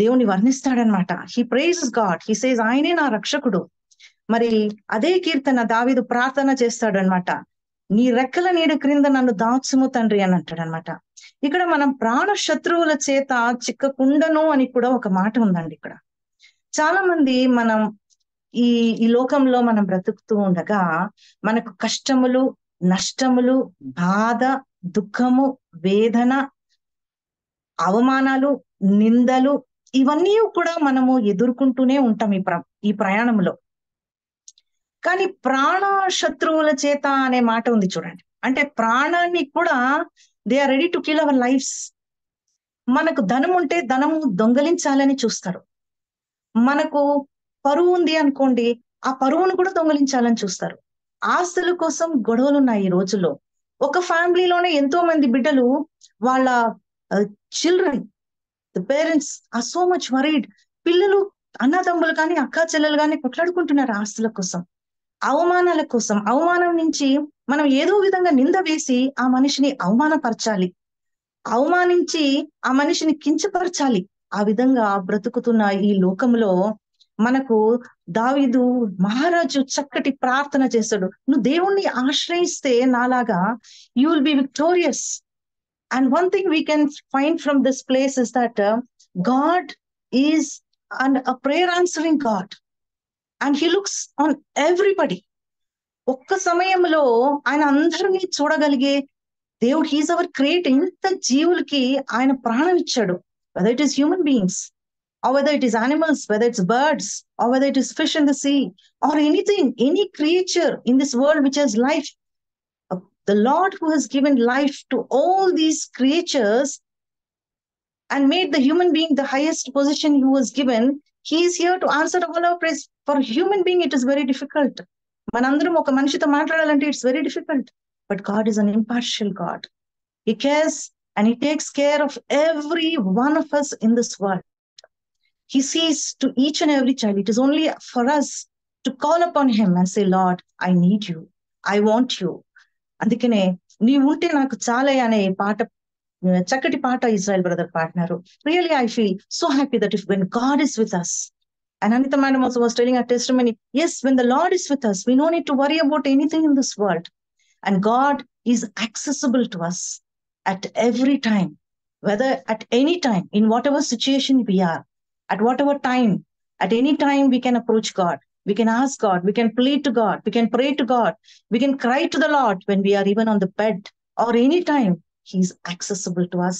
Speaker 5: దేవుని వర్ణిస్తాడనమాట. He praises God. He says ఆయనే నా రక్షకుడు. మరి అదే కీర్తన దావీదు ప్రార్థన చేస్తాడు అనమాట. నీ రెక్కల నీడ క్రింద నన్ను దాచుము తండ్రి అని అంటాడు అనమాట. ఇక్కడ మనం ప్రాణ శత్రువుల చేత చిక్కకుండను అని కూడా ఒక మాట ఉందండి. ఇక్కడ చాలా మంది మనం ఈ లోకంలో మనం బ్రతుకుతూ ఉండగా మనకు కష్టములు, నష్టములు, బాధ, దుఃఖము, వేదన, అవమానాలు, నిందలు ఇవన్నీ కూడా మనము ఎదుర్కొంటూనే ఉంటాం ఈ ప్రయాణంలో. కానీ ప్రాణ శత్రువుల చేత అనే మాట ఉంది చూడండి. అంటే ప్రాణాన్ని కూడా they are ready to kill our lives. మనకు ధనం ఉంటే ధనము దొంగలించాలని చూస్తారు. మనకు పరువు ఉంది అనుకోండి, ఆ పరువును కూడా దొంగలించాలని చూస్తారు. ఆస్తుల కోసం గొడవలు ఉన్నాయి ఈ రోజుల్లో. ఒక ఫ్యామిలీలోనే ఎంతో మంది బిడ్డలు వాళ్ళ children, the parents are so much worried. పిల్లలు, అన్నదమ్ములు కానీ అక్కా చెల్లెలు కానీ కొట్లాడుకుంటున్నారు ఆస్తుల కోసం, అవమానాల కోసం. అవమానం నుంచి మనం ఏదో విధంగా నింద వేసి ఆ మనిషిని అవమానపరచాలి, అవమానించి ఆ మనిషిని కించపరచాలి. ఆ విధంగా బ్రతుకుతున్న ఈ లోకంలో మనకు దావీదు మహారాజు చక్కటి ప్రార్థన చేశాడు. నువ్వు దేవుణ్ణి ఆశ్రయిస్తే నాలాగా you will be victorious. And one thing we can find from this place is that God is a prayer answering God and he looks on everybody. ఒక్క సమయంలో ఆయన అందరినీ చూడగలిగే దేవుడు. He's hour creator. ఇంత జీవులకి ఆయన ప్రాణం ఇచ్చాడు. Weather it is human beings or whether it is animals, whether it's birds, or whether it is fish in the sea, or anything, any creature in this world which has life. The Lord who has given life to all these creatures and made the human being the highest position he was given, he is here to answer all our praise. For human being, it is very difficult. Manandram oka manishito maatladalante it's very difficult. But God is an impartial God. He cares and he takes care of every one of us in this world. He sees to each and every child. It is only for us to call upon him and say, Lord, I need you. I want you. అందుకనే నీ ఉంటే నాకు చాలే అనే పాట, చక్కటి పాట ఇజ్రాయల్ బ్రదర్ పాడినారు. Really, I feel so happy that when God is with us, and Anita madam also was telling her testimony, yes, when the Lord is with us, we don't need to worry about anything in this world. And God is accessible to us at every time, whether at any time, in whatever situation we are, at whatever time, at any time we can approach God. We can ask God, we can plead to God, we can pray to God, we can cry to the Lord when we are even on the bed or any time. He is accessible to us.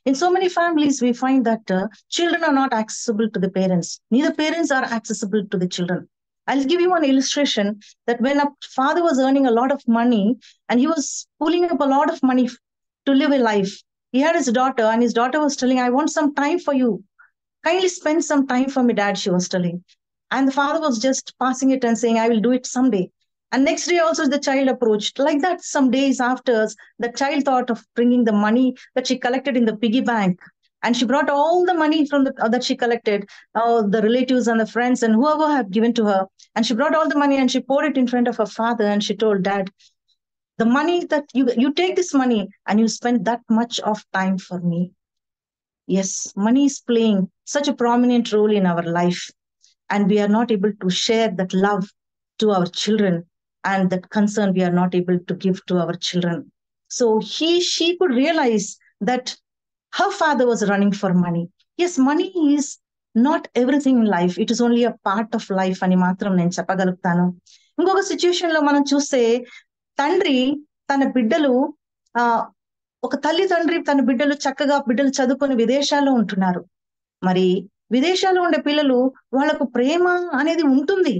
Speaker 5: In so many families, we find that children are not accessible to the parents. Neither parents are accessible to the children. I'll give you one illustration that when a father was earning a lot of money and he was pulling up a lot of money to live a life, he had his daughter and his daughter was telling, I want some time for you. Kindly spend some time for me, Dad, she was telling. And the father was just passing it and saying, I will do it someday. And next day also the child approached. Like that, some days after, the child thought of bringing the money that she collected in the piggy bank. And she brought all the money from that she collected, the relatives and the friends and whoever had given to her. And she brought all the money and she poured it in front of her father. And she told, Dad, the money that you take this money and you spend that much of time for me. Yes, money is playing such a prominent role in our life. And we are not able to share that love to our children, and that concern we are not able to give to our children. So she could realize that her father was running for money. Yes, money is not everything in life. It is only a part of life అని మాత్రం నేను చెప్పగలుగుతాను. ఇంకొక సిచ్యుయేషన్ లో మనం చూస్తే తండ్రి తన బిడ్డలు ఒక తల్లి తండ్రి తన బిడ్డలు చక్కగా బిడ్డలు చదువుకొని విదేశాల్లో ఉంటున్నారు. మరి విదేశాల్లో ఉండే పిల్లలు వాళ్ళకు ప్రేమ అనేది ఉంటుంది,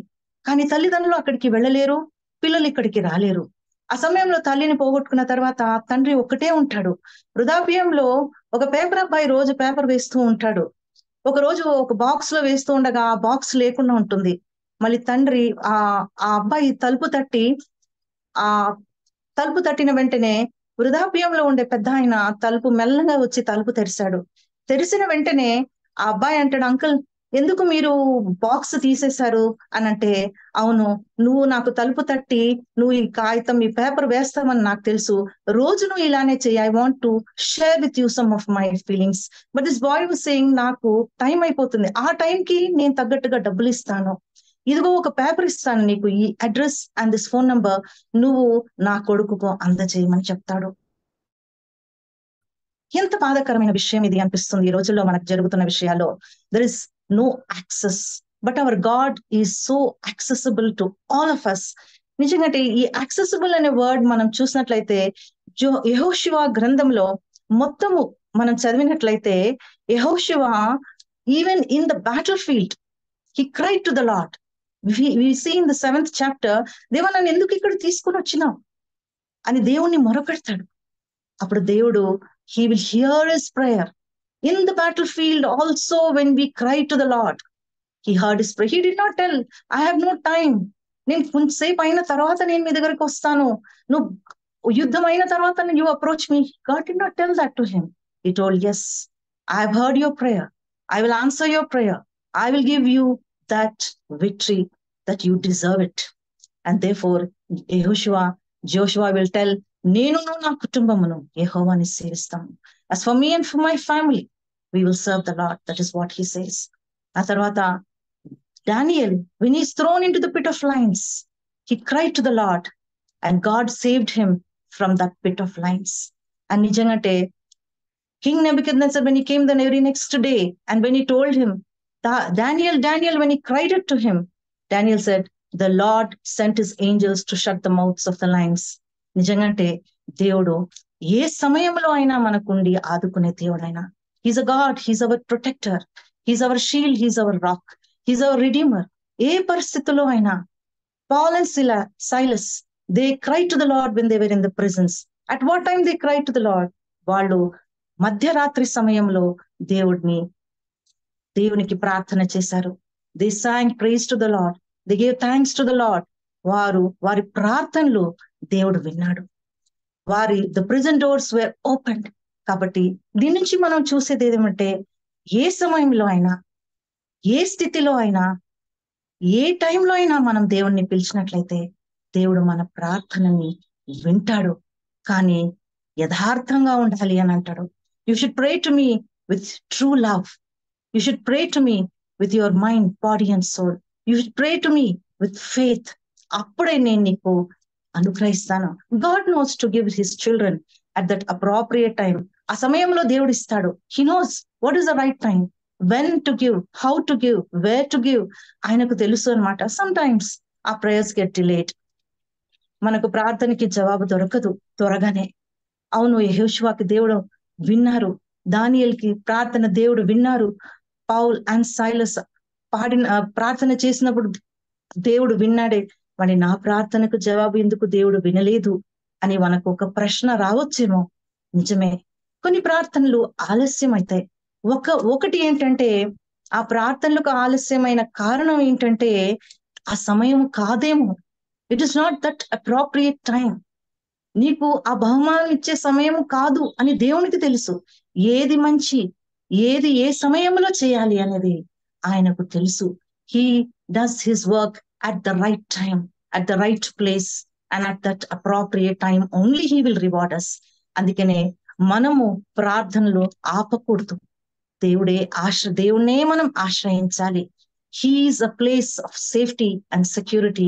Speaker 5: కానీ తల్లిదండ్రులు అక్కడికి వెళ్ళలేరు, పిల్లలు ఇక్కడికి రాలేరు. ఆ సమయంలో తల్లిని పోగొట్టుకున్న తర్వాత తండ్రి ఒక్కటే ఉంటాడు. వృద్ధాప్యంలో ఒక పేపర్ అబ్బాయి రోజు పేపర్ వేస్తూ ఉంటాడు. ఒక రోజు ఒక బాక్స్ లో వేస్తూ ఉండగా ఆ బాక్స్ లేకుండా ఉంటుంది. మళ్ళీ తండ్రి ఆ అబ్బాయి తలుపు తట్టిన వెంటనే వృద్ధాప్యంలో ఉండే పెద్ద ఆయన తలుపు మెల్లగా వచ్చి తలుపు తెరిచాడు. తెరిచిన వెంటనే ఆ అబ్బాయి అంటాడు, అంకుల్ ఎందుకు మీరు బాక్స్ తీసేశారు అని అంటే, అవును నువ్వు నాకు తలుపు తట్టి నువ్వు ఈ కాగితం ఈ పేపర్ వేస్తావని నాకు తెలుసు, రోజు నువ్వు ఇలానే చెయ్యి, I want to share with you some of my feelings. But this boy was saying, నాకు టైం అయిపోతుంది, ఆ టైంకి నేను తగ్గట్టుగా డబ్బులు ఇస్తాను, ఇదిగో ఒక పేపర్ ఇస్తాను నీకు, ఈ address and this phone number నువ్వు నా కొడుకుకు అందజేయమని చెప్తాడు. ఎంత బాధాకరమైన విషయం ఇది అనిపిస్తుంది ఈ రోజుల్లో మనకు జరుగుతున్న విషయాల్లో. There is no access, but our God is so accessible to all of us. నిజంగా ఈ యాక్సెసిబుల్ అనే వర్డ్ మనం చూసినట్లయితే యెహోషువ గ్రంథంలో మొత్తము మనం చదివినట్లయితే యెహోషువ even in the battle field he cried to the Lord. We see in the 7th chapter, దేవా నన్ను ఎందుకు ఇక్కడ తీసుకొని వచ్చినావు అని దేవుణ్ణి మొరపెడతాడు. అప్పుడు దేవుడు he will hear his prayer. In the battlefield also, when we cry to the Lord, he heard his prayer. He did not tell, I have no time, నేను కొంతసేపు అయిన తర్వాత నేను మీ దగ్గరికి వస్తాను, నువ్వు యుద్ధం అయిన తర్వాత you approach me. God did not tell that to him. He told, yes, I have heard your prayer, I will answer your prayer, I will give you that victory that you deserve it. And therefore Joshua will tell, నేను నా కుటుంబమును యెహోవాని సేవిస్తాము. As for me and for my family, we will serve the Lord. That is what he says. ఆ తర్వాత Daniel, when he's thrown into the pit of lions, he cried to the Lord and God saved him from that pit of lions. And నిజంగానే King Nebuchadnezzar, when he came the very next day, and when he told him, Daniel, when he cried it to him, Daniel said, the Lord sent his angels to shut the mouths of the lions. నిజంగానే దేవుడు ఏ సమయంలో అయినా మనకుండి ఆదుకునే దేవుడైనా. He's a God, he's our protector. He's our shield, he's our rock, he's our redeemer. ఏ పరిస్థితుల్లో అయినా Paul and Silas, they cried to the Lord when they were in the prisons. At what time they cried to the Lord? వాళ్ళు మధ్యరాత్రి సమయంలో దేవునికి ప్రార్థన చేశారు. They sang praise to the Lord. They gave thanks to the Lord. వారి ప్రార్థనలు దేవుడు విన్నాడు. the prison doors were opened. కాబట్టి దీని నుంచి మనం చూసేది ఏదేమంటే, ఏ సమయంలో అయినా, ఏ స్థితిలో అయినా, ఏ టైంలో అయినా మనం దేవుణ్ణి పిలిచినట్లయితే దేవుడు మన ప్రార్థనని వింటాడు. కానీ యథార్థంగా ఉండాలి అని అంటాడు. You should pray to me with true love. You should pray to me with your mind, body and soul. You should pray to me with faith. అప్పుడే నేను నీకు అనుగ్రహిస్తాను. God knows to give his children at that appropriate time. ఆ సమయంలో దేవుడు ఇస్తాడు. He knows what is the right time, when to give, how to give, where to give. ఆయనకు తెలుసు అనమాట. Sometimes our prayers get delayed. మనకు ప్రార్థనకి జవాబు దొరకదు త్వరగానే. అవును, యెహోషువకి దేవుడు విన్నారు, దానియేలుకి ప్రార్థన దేవుడు విన్నారు, పౌల్ అండ్ సైలస్ ప్రార్థన చేసినప్పుడు దేవుడు విన్నాడే, మరి నా ప్రార్థనకు జవాబు ఎందుకు దేవుడు వినలేదు అని మనకు ఒక ప్రశ్న రావచ్చేమో. నిజమే, కొన్ని ప్రార్థనలు ఆలస్యం అవుతాయి. ఒకటి ఏంటంటే, ఆ ప్రార్థనలకు ఆలస్యమైన కారణం ఏంటంటే ఆ సమయం కాదేమో. It is not that appropriate time. నీకు ఆ బహుమానం ఇచ్చే సమయం కాదు అని దేవునికి తెలుసు. ఏది మంచి, ఏది ఏ సమయంలో చేయాలి అనేది ఆయనకు తెలుసు. He does his work at the right time, at the right place and at that appropriate time only he will reward us. అందుకనే మనము ప్రార్థనలో ఆపకూడదు. దేవుణ్ణే మనం ఆశ్రయించాలి. He is a place of safety and security.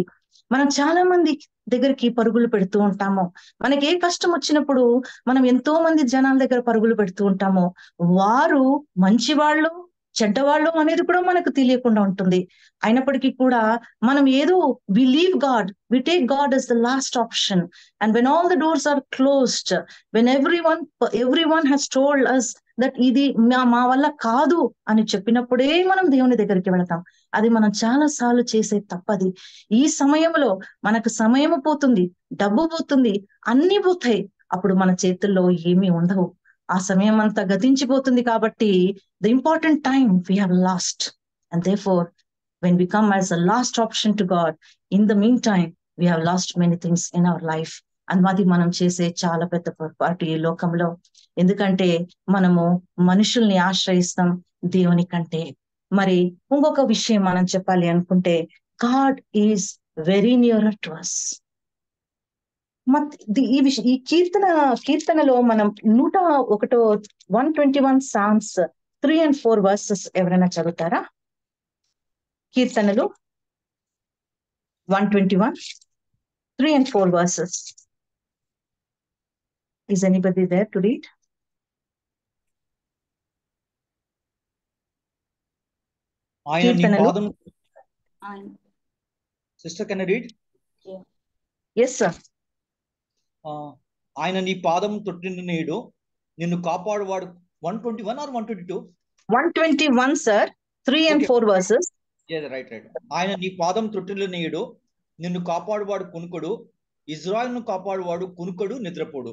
Speaker 5: మనం చాలా మంది దగ్గరికి పరుగులు పెడుతూ ఉంటాము. మనకి ఏ కష్టం వచ్చినప్పుడు మనం ఎంతో మంది జనాల దగ్గర పరుగులు పెడుతూ ఉంటాము. వారు మంచివాళ్ళు చెడ్డవాళ్ళు అనేది కూడా మనకు తెలియకుండా ఉంటుంది. అయినప్పటికీ కూడా మనం ఏదో we leave God, we take God as the last option. And when all the doors are closed, when everyone has told us that ఇది మా వల్ల కాదు అని చెప్పినప్పుడే మనం దేవుని దగ్గరికి వెళతాం. అది మనం చాలా సార్లు చేసే తప్పది. ఈ సమయంలో మనకు సమయం పోతుంది, డబ్బు పోతుంది, అన్ని పోతాయి. అప్పుడు మన చేతుల్లో ఏమీ ఉండవు. ఆ సమయం అంతా గతించిపోతుంది. కాబట్టి the important time we have lost, and therefore when we come as a last option to God, in the meantime we have lost many things in our life. అది మనం చేసే చాలా పెద్ద పొరపాటు ఈ లోకంలో. ఎందుకంటే మనము మనుషుల్ని ఆశ్రయిస్తాం దేవుని కంటే. మరి ఇంకొక విషయం మనం చెప్పాలి అనుకుంటే, God is very nearer to us. ఈ కీర్తనలో మనం 121 Psalms 3 and 4 verses ఎవరైనా చదువుతారా? కీర్తనలు 121 3 and 4 verses. Is anybody there to read?
Speaker 3: Sister, can I read?
Speaker 5: Yes, sir.
Speaker 3: ఆయన నీ పాదం తొట్టిన నేడు నిన్ను కాపాడువాడు. 121 or 122?
Speaker 5: 121, sir. 3 and 4 verses.
Speaker 3: Yeah, right. ఆయన నీ పాదం తొట్టిన నేడు నిన్ను కాపాడువాడు కునుకడు, ఇజ్రాయెల్ను కాపాడువాడు కునుకడు నిద్రపోడు.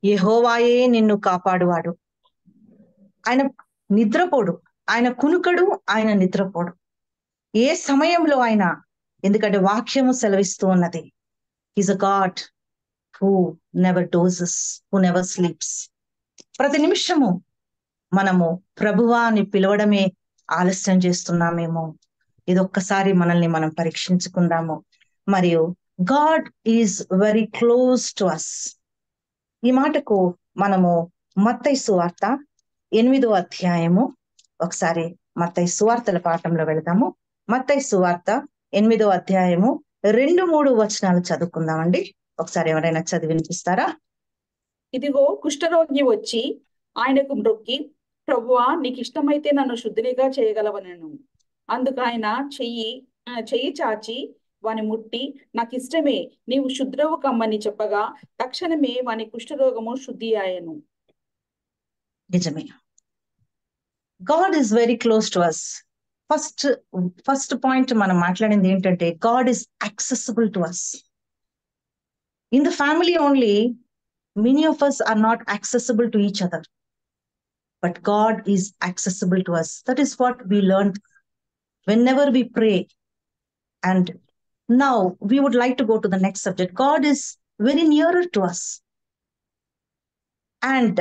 Speaker 5: యెహోవాయే నిన్ను కాపాడువాడు, ఆయన నిద్రపోడు, ఆయన కునుకడు, ఆయన నిద్రపోడు. ఏ సమయంలో ఆయన, ఎందుకంటే వాక్యము సెలవిస్తూ ఉన్నది, He's a God who never dozes, who never sleeps. ప్రతి నిమిషము మనము ప్రభువా అని పిలవడమే ఆలస్యం చేస్తున్నామేమో. ఇది ఒక్కసారి మనల్ని మనం పరీక్షించుకుందాము. మరియు God is very close to us. ఈ మాటకు మనము మత్తయి సువార్త 8వ అధ్యాయము, ఒకసారి మత్తయి సువార్తల పాఠంలో వెళదాము. మత్తయి సువార్త 8వ అధ్యాయము 2-3 వచనాలు చదువుకుందామండి. ఒకసారి ఎవరైనా చదివి వినిపిస్తారా?
Speaker 6: ఇదిగో కుష్ఠరోగి వచ్చి ఆయనకు మ్రొక్కి, ప్రభువా నీకు ఇష్టమైతే నన్ను శుద్ధినిగా చేయగలవనెను. అందుకు ఆయన చెయ్యి చాచి వాని ముట్టి, నాకు ఇష్టమే, నీవు శుద్రవు కమ్మని చెప్పగా తక్షణమే వాని కుష్ఠరోగము శుద్ధి ఆయను.
Speaker 5: నిజమే, God is very close to us. First point మనం మాట్లాడింది ఏంటంటే God is accessible to us. In the family only many of us are not accessible to each other, but God is accessible to us. That is what we learned whenever we pray. And now we would like to go to the next subject. God is very nearer to us. And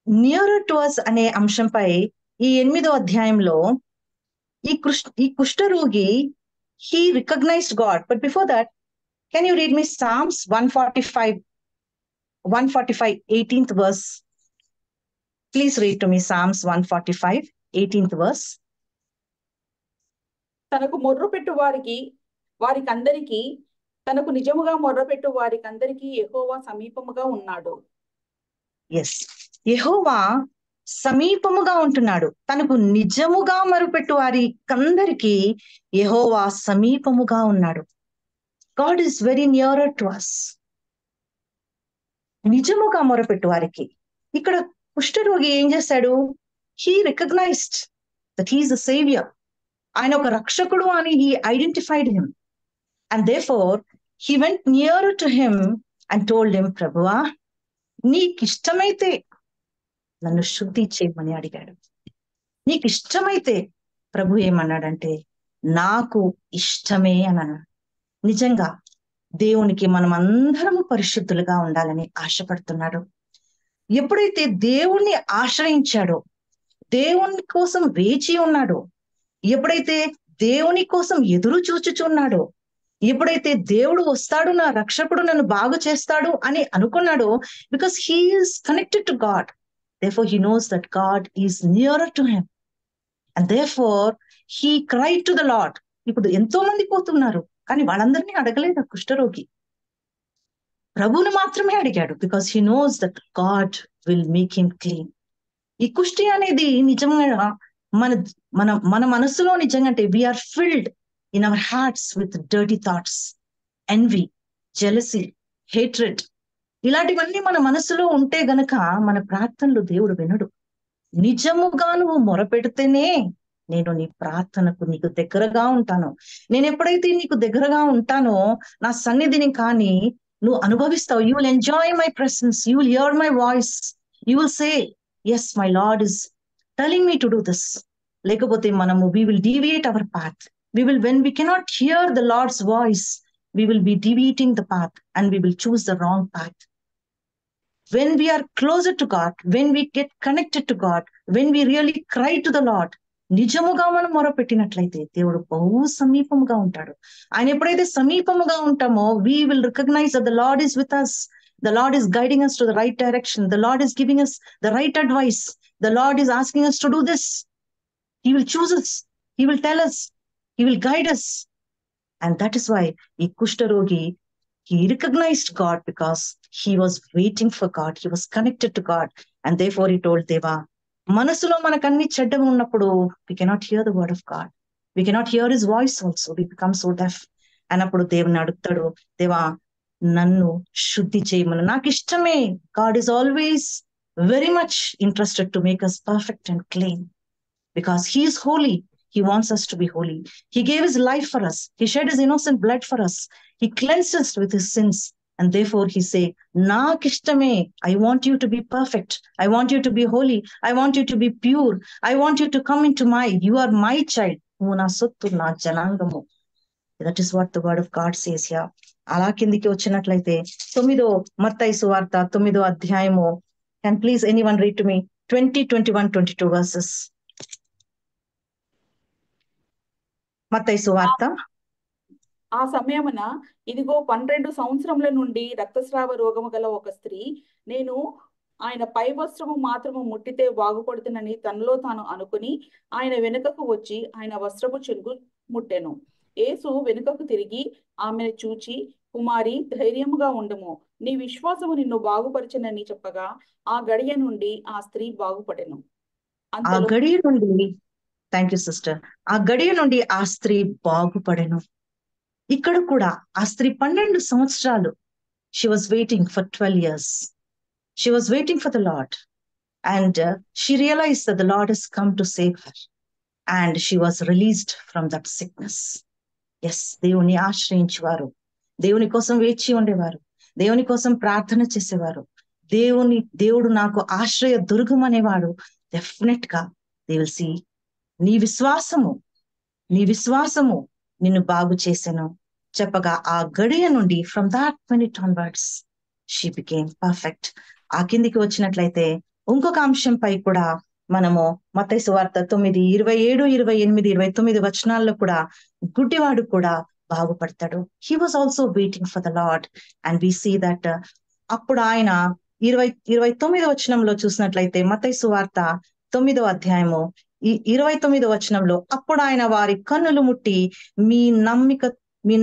Speaker 5: nearer to us అనే అంశంపై ఈ 8వ అధ్యాయంలో ఈ కుష్ఠరోగి he recognized God. But before that, can you read me Psalms 145 18th verse? Please read to me Psalms 145 18th verse.
Speaker 6: తనకు మొర్రపెట్టు వారికందరికీ తనకు నిజముగా మొర్రపెట్టు వారికందరికీ యెహోవా సమీపముగా ఉన్నాడు.
Speaker 5: ఎస్, యెహోవా సమీపముగా ఉంటున్నాడు. తనకు నిజముగా మొరపెట్టు వారికందరికీ యెహోవా సమీపముగా ఉన్నాడు. God is very nearer to us. నిజముగా మొరపెట్టు వారికి. ఇక్కడ కుష్ఠరోగి ఏం చేశాడు? He recognized that he is the saviour. ఆయన ఒక రక్షకుడు అని he identified him. And therefore he went near to him and told him, ప్రభువా నీకు ఇష్టమైతే నన్ను శుద్ధి చేయమని అడిగాడు. నీకు ఇష్టమైతే ప్రభు ఏమన్నాడంటే నాకు ఇష్టమే అని అన్నాడు. నిజంగా దేవునికి మనం అందరము పరిశుద్ధులుగా ఉండాలని ఆశపడుతున్నాడు. ఎప్పుడైతే దేవుణ్ణి ఆశ్రయించాడో, దేవుని కోసం వేచి ఉన్నాడో, ఎప్పుడైతే దేవుని కోసం ఎదురు చూచుచున్నాడో, ఎప్పుడైతే దేవుడు వస్తాడు, నా రక్షకుడు నన్ను బాగు చేస్తాడు అని అనుకున్నాడో, because he is connected to God, therefore he knows that God is nearer to him, and therefore he cried to the Lord. ఇప్పుడు ఎంతో మంది పోతున్నారు, కానీ వాళ్ళందరినీ అడగలేదు కుష్ఠరోగి. ప్రభువుని మాత్రమే అడిగాడు, because he knows that God will make him clean. ఈ కుష్టి అనేది నిజంగా మన మనసులో నిజంగా అంటే we are filled in our hearts with dirty thoughts, envy, jealousy, hatred. ఇలాంటివన్నీ మన మనసులో ఉంటే గనక మన ప్రార్థనలు దేవుడు వినడు. నిజముగా నువ్వు మొరపెడితేనే నేను నీ ప్రార్థనకు నీకు దగ్గరగా ఉంటాను. నేను ఎప్పుడైతే నీకు దగ్గరగా ఉంటానో నా సన్నిధిని కానీ నువ్వు అనుభవిస్తావు. You will enjoy my presence, you will hear my voice, you will say yes my Lord is telling me to do this. లేకపోతే మనము we will deviate our path. When we cannot hear the Lord's voice, we will be deviating the path and we will choose the wrong path. When we are closer to God, when we get connected to God, when we really cry to the Lord, నిజముగా మనం మొరపెట్టినట్లయితే దేవుడు బహు సమీపముగా ఉంటాడు. ఆయన ఎప్పుడైతే సమీపముగా ఉంటామో we will recognize that the Lord is with us. The Lord is guiding us to the right direction. The Lord is giving us the right advice. The Lord is asking us to do this. He will choose us. He will tell us. He will guide us. And that is why ఈ కుష్ఠరోగి, he recognized God because he was waiting for God. He was connected to God. And therefore he told Deva, మనసులో మనకు అన్ని చెడ్డగా ఉన్నప్పుడు we cannot hear the word of God. We cannot hear his voice also. We become so deaf. and అప్పుడు దేవుని అడుగుతాడు, దేవా నన్ను శుద్ధి చేయమని. నాకు ఇష్టమే. God is always very much interested to make us perfect and clean because he is holy. He wants us to be holy. He gave his life for us. He shed his innocent blood for us. He cleansed us with his sins. And therefore he say, నాకు ఇష్టమే. I want you to be perfect. I want you to be holy. I want you to be pure. I want you to come into you are my child. నువ్వు నా సొత్తు, నా జనాంగము. That is what the word of God says here. అలా కిందికి వచ్చినట్లయితే 9వ మత్తయి సువార్త 9వ అధ్యాయము. Can please anyone read to me 20, 21, 22 verses. మత్తయి సువార్త.
Speaker 6: ఆ సమయమున ఇదిగో 12 సంవత్సరముల నుండి రక్తస్రావ రోగము గల ఒక స్త్రీ, నేను ఆయన పై వస్త్రము మాత్రము ముట్టితే బాగుపడుతుందని తనలో తాను అనుకుని ఆయన వెనుకకు వచ్చి ఆయన వస్త్రపు చెంగు ముట్టెను. యేసు వెనుకకు తిరిగి ఆమెను చూచి, కుమారి ధైర్యముగా ఉండుము, నీ విశ్వాసము నిన్ను బాగుపరచనని చెప్పగా ఆ గడియ నుండి ఆ స్త్రీ బాగుపడెను.
Speaker 5: ఆ గడియ నుండి థ్యాంక్ యూ సిస్టర్. ఆ గడియ నుండి ఆ స్త్రీ బాగుపడెను. ఇక్కడ కూడా ఆ స్త్రీ 12 సంవత్సరాలు she was waiting for 12 years. She was waiting for the Lord. And she realized that the Lord has come to save her. And she was released from that sickness. Yes, దేవుని ఆశ్రయించేవారు, దేవుని కోసం వేచి ఉండేవారు, దేవుని కోసం ప్రార్థన చేసేవారు, దేవుడు నాకు ఆశ్రయ దుర్గం అనేవాడు. డెఫినెట్ గా దే విల్ సీ నీ విశ్వాసము నిన్ను బాగు చేసెను చెప్పగా ఆ గడియ నుండి from that minute onwards she became perfect. ఆ కిందికి వచ్చినట్లయితే ఇంకొక అంశంపై కూడా మనము మత్తయి సువార్త 9, 27, 28, 29 వచనాల్లో కూడా గుడ్డివాడు కూడా బాగుపడతాడు. He was also waiting for the Lord and we see that అప్పుడు ఆయన 29 వచనంలో చూసినట్లయితే మత్తయి సువార్త 9వ అధ్యాయము 29వ వచనంలో అప్పుడు ఆయన వారి కన్నులు ముట్టి మీ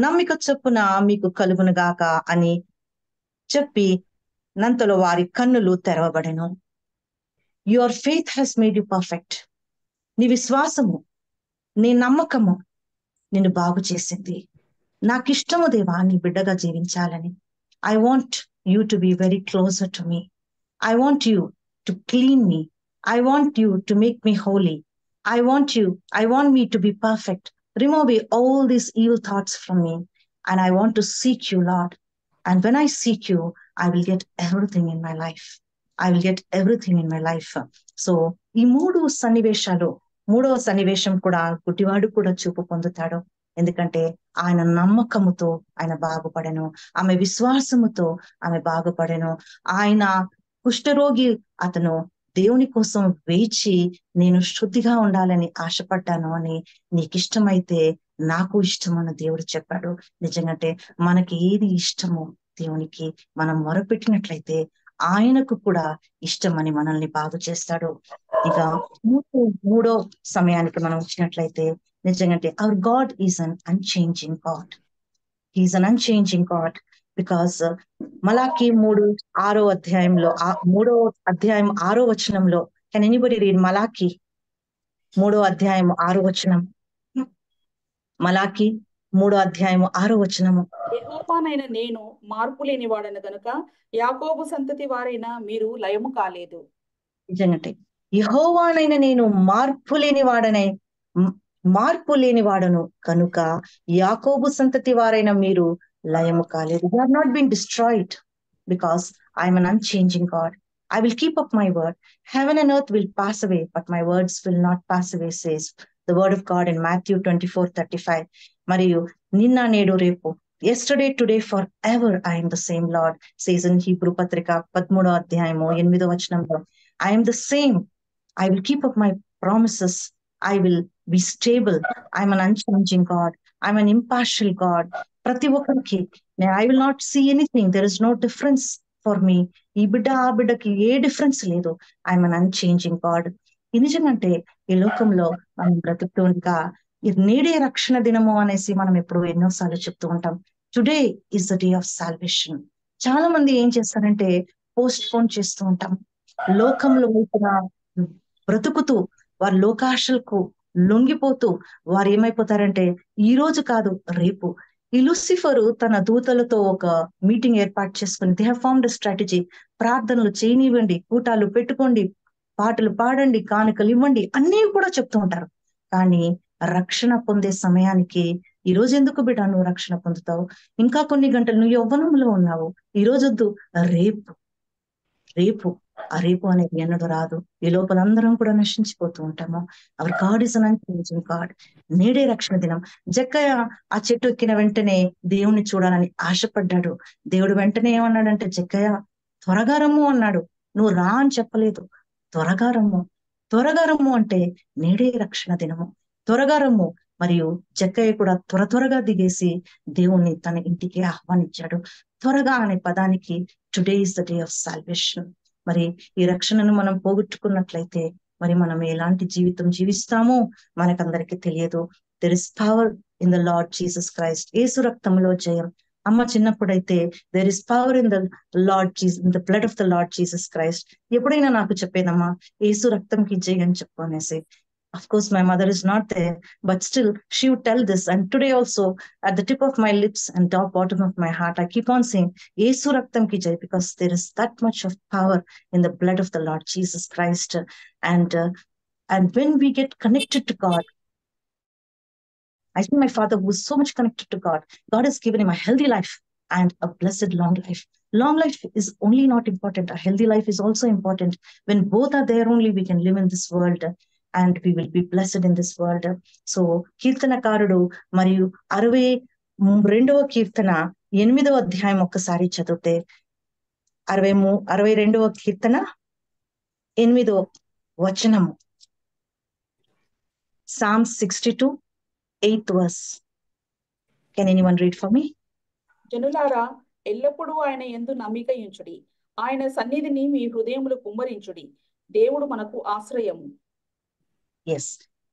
Speaker 5: నమ్మిక చొప్పున మీకు కలుగును గాక అని చెప్పి నంతలో వారి కన్నులు తెరవబడెను. Your faith has made you perfect. నీ విశ్వాసము, నీ నమ్మకము నిన్ను బాగు చేసింది. నాకిష్టము దేవా నీ బిడ్డగా జీవించాలని. I want you to be very closer to me. I want you to clean me. I want you to make me holy. I want me to be perfect. Remove all these evil thoughts from me. And I want to seek you, Lord. And when I seek you, I will get everything in my life. So, ఈ మూడవ సన్నివేశం కూడా గుడ్డివాడు కూడా చూపు పొందుతాడు. ఎందుకంటే ఆయన నమ్మకముతో ఆయన బాగుపడెను, ఆమె విశ్వాసముతో ఆమె బాగుపడెను. ఆయన కుష్ఠరోగి అతను దేవుని కోసం వేచి నేను శుద్ధిగా ఉండాలని ఆశపడ్డాను అని, నీకిష్టమైతే నాకు ఇష్టమని దేవుడు చెప్పాడు. నిజంగానే మనకి ఏది ఇష్టమో దేవునికి మనం మొరపెట్టినట్లయితే ఆయనకు కూడా ఇష్టమని మనల్ని బాగు చేస్తాడు. ఇక మూడో సమయానికి మనం వచ్చినట్లయితే నిజంగానే our God is un unchanging God. He is un unchanging God because మలాకి 3:6 అధ్యాయంలో 3వ అధ్యాయం 6వ వచనంలో, కెన్ ఎనీబడీ రీడ్ మలాకి 3వ అధ్యాయం 6వ వచనం? మలాకి 3వ అధ్యాయం 6వ వచనము.
Speaker 6: యెహోవానైన నేను మార్పు లేని వాడను గనుక యాకోబు సంతతి వారైన మీరు లయము కాలేదు.
Speaker 5: నిజంగానే యెహోవానైన నేను మార్పు లేని వాడను కనుక యాకోబు సంతతి వారైన మీరు లయము కాలేదు. You have not been destroyed because I am an unchanging God. I will keep up my word. Heaven and earth will pass away, but my words will not pass away, says the word of God in Matthew 24:35. మరియు నిన్న నేడు రేపు, yesterday, today, forever I am the same Lord, says in Hebrew పత్రిక 13వ అధ్యాయము 8వ వచనంలో, I am the same. I will keep up my promises. I will be stable. I am an unchanging God. I am an impartial God. ప్రతి ఒక్కరికి I will not see anything. There is no difference for me. ఈ బిడ్డ ఆ బిడ్డకి ఏ డిఫరెన్స్ లేదు. I am an unchanging God. ఈ నిజంగాంటే ఈ లోకంలో మనం బ్రతుకుతూ ఉండగా నేడే రక్షణ దినము అనేసి మనం ఎప్పుడు ఎన్నోసార్లు చెప్తూ ఉంటాం. Today is the day of salvation. చాలా మంది ఏం చేస్తారంటే పోస్ట్ పోన్ చేస్తూ ఉంటాం. లోకంలో బ్రతుకుతూ వారి లోకాశలకు లొంగిపోతూ వారు ఏమైపోతారంటే ఈ రోజు కాదు రేపు. ఈ లూసిఫరు తన దూతలతో ఒక మీటింగ్ ఏర్పాటు చేసుకుని they have found a strategy. ప్రార్థనలు చేయనివ్వండి, కూటాలు పెట్టుకోండి, పాటలు పాడండి, కానుకలు ఇవ్వండి, అన్నీ కూడా చెప్తూ ఉంటారు. కానీ రక్షణ పొందే సమయానికి ఈ రోజు ఎందుకు బిడ్డ నువ్వు రక్షణ పొందుతావు? ఇంకా కొన్ని గంటలు నువ్వు యవ్వనంలో ఉన్నావు. ఈ రోజు వద్దు, రేపు ఆ రేపు అనేది ఎన్నడూ రాదు. ఈ లోపల అందరం కూడా నశించిపోతూ ఉంటాము. Hour God is an unchanging God. నేడే రక్షణ దినం. జక్కయ్య ఆ చెట్టు ఎక్కిన వెంటనే దేవుణ్ణి చూడాలని ఆశపడ్డాడు. దేవుడు వెంటనే ఏమన్నాడంటే, జక్కయ్య త్వరగా రమ్ము అన్నాడు. నువ్వు రా అని చెప్పలేదు, త్వరగా రమ్ము అంటే నేడే రక్షణ దినము, త్వరగా రమ్ము. మరియు జక్కయ్య కూడా త్వరగా దిగేసి దేవుణ్ణి తన ఇంటికి ఆహ్వానించాడు. త్వరగా అనే పదానికి today is the day of salvation. మరి ఈ రక్షణను మనం పోగొట్టుకున్నట్లయితే మరి మనం ఎలాంటి జీవితం జీవిస్తామో మనకందరికీ తెలియదు. There is power in the Lord Jesus Christ. Yesu రక్తంలో జయం. అమ్మ చిన్నప్పుడైతే there is power in the blood of the Lord Jesus Christ. ఎప్పుడైనా నాకు చెప్పేదమ్మా, యేసు రక్తంకి జయం చెప్పు అనేసి. Of course, my mother is not there, but still she would tell this. And today also, at the tip of my lips and top bottom of my heart, I keep on saying, Yesu Raktam ki jai, because there is that much of power in the blood of the Lord Jesus Christ. And when we get connected to God, I think my father, who was so much connected to God, God has given him a healthy life and a blessed long life. Long life is only not important. A healthy life is also important. When both are there, only we can live in this world and we will be blessed in this world. So, కీర్తనకారుడు మరియు 62వ కీర్తన 8వ అధ్యాయం ఒక్కసారి చదివితే 62వ కీర్తన 8వ వచనము. Psalm 62, 8th verse. Can anyone read for me?
Speaker 6: జనులారా, ఎల్లప్పుడూ ఆయన యందు నమ్మిక ఉంచుడి. ఆయన సన్నిధిని మీ హృదయములు కుమ్మరించుడి. దేవుడు మనకు ఆశ్రయము.
Speaker 5: Yes.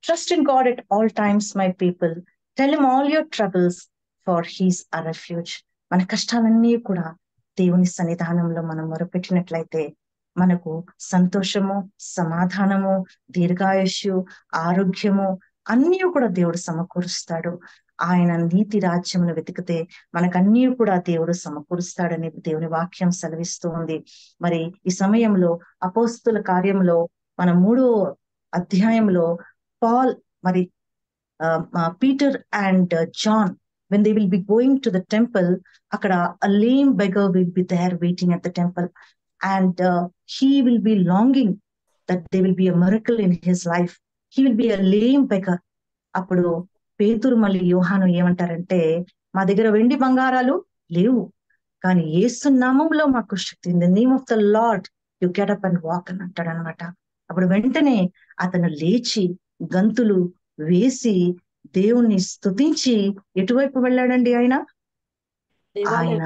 Speaker 5: Trust in God at all times, my people. Tell him all your troubles, for he's a refuge. మన కష్టాలన్నీ కూడా దేవుని సన్నిధానంలో మనం మొరపెట్టినట్లయితే మనకు సంతోషము, సమాధానము, దీర్ఘాయుష్యు, ఆరోగ్యము అన్నీ కూడా దేవుడు సమకూరుస్తాడు. ఆయన నీతి రాజ్యమును వెతికితే మనకన్నీ కూడా దేవుడు సమకూరుస్తాడని దేవుని వాక్యం సెలవిస్తూ ఉంది. మరి ఈ సమయంలో అపోస్తుల కార్యంలో మన 3వ అధ్యాయంలో పాల్ మరి Peter and John, when they will be going to the temple, అక్కడ a lame beggar will be there waiting at the temple, and he will be longing that there will be a miracle in his life. He will be a lame beggar. అప్పుడు పేతురు మళ్ళీ యోహాను ఏమంటారంటే, మా దగ్గర వెండి బంగారాలు లేవు, కానీ యేసు నామంలో మాకు శక్తి, in the name of the Lord you get up and walk అని అంటాడు అనమాట. అప్పుడు వెంటనే అతను లేచి గంతులు వేసి దేవుణ్ణి స్తుతించి ఎటువైపు వెళ్ళాడండి? ఆయన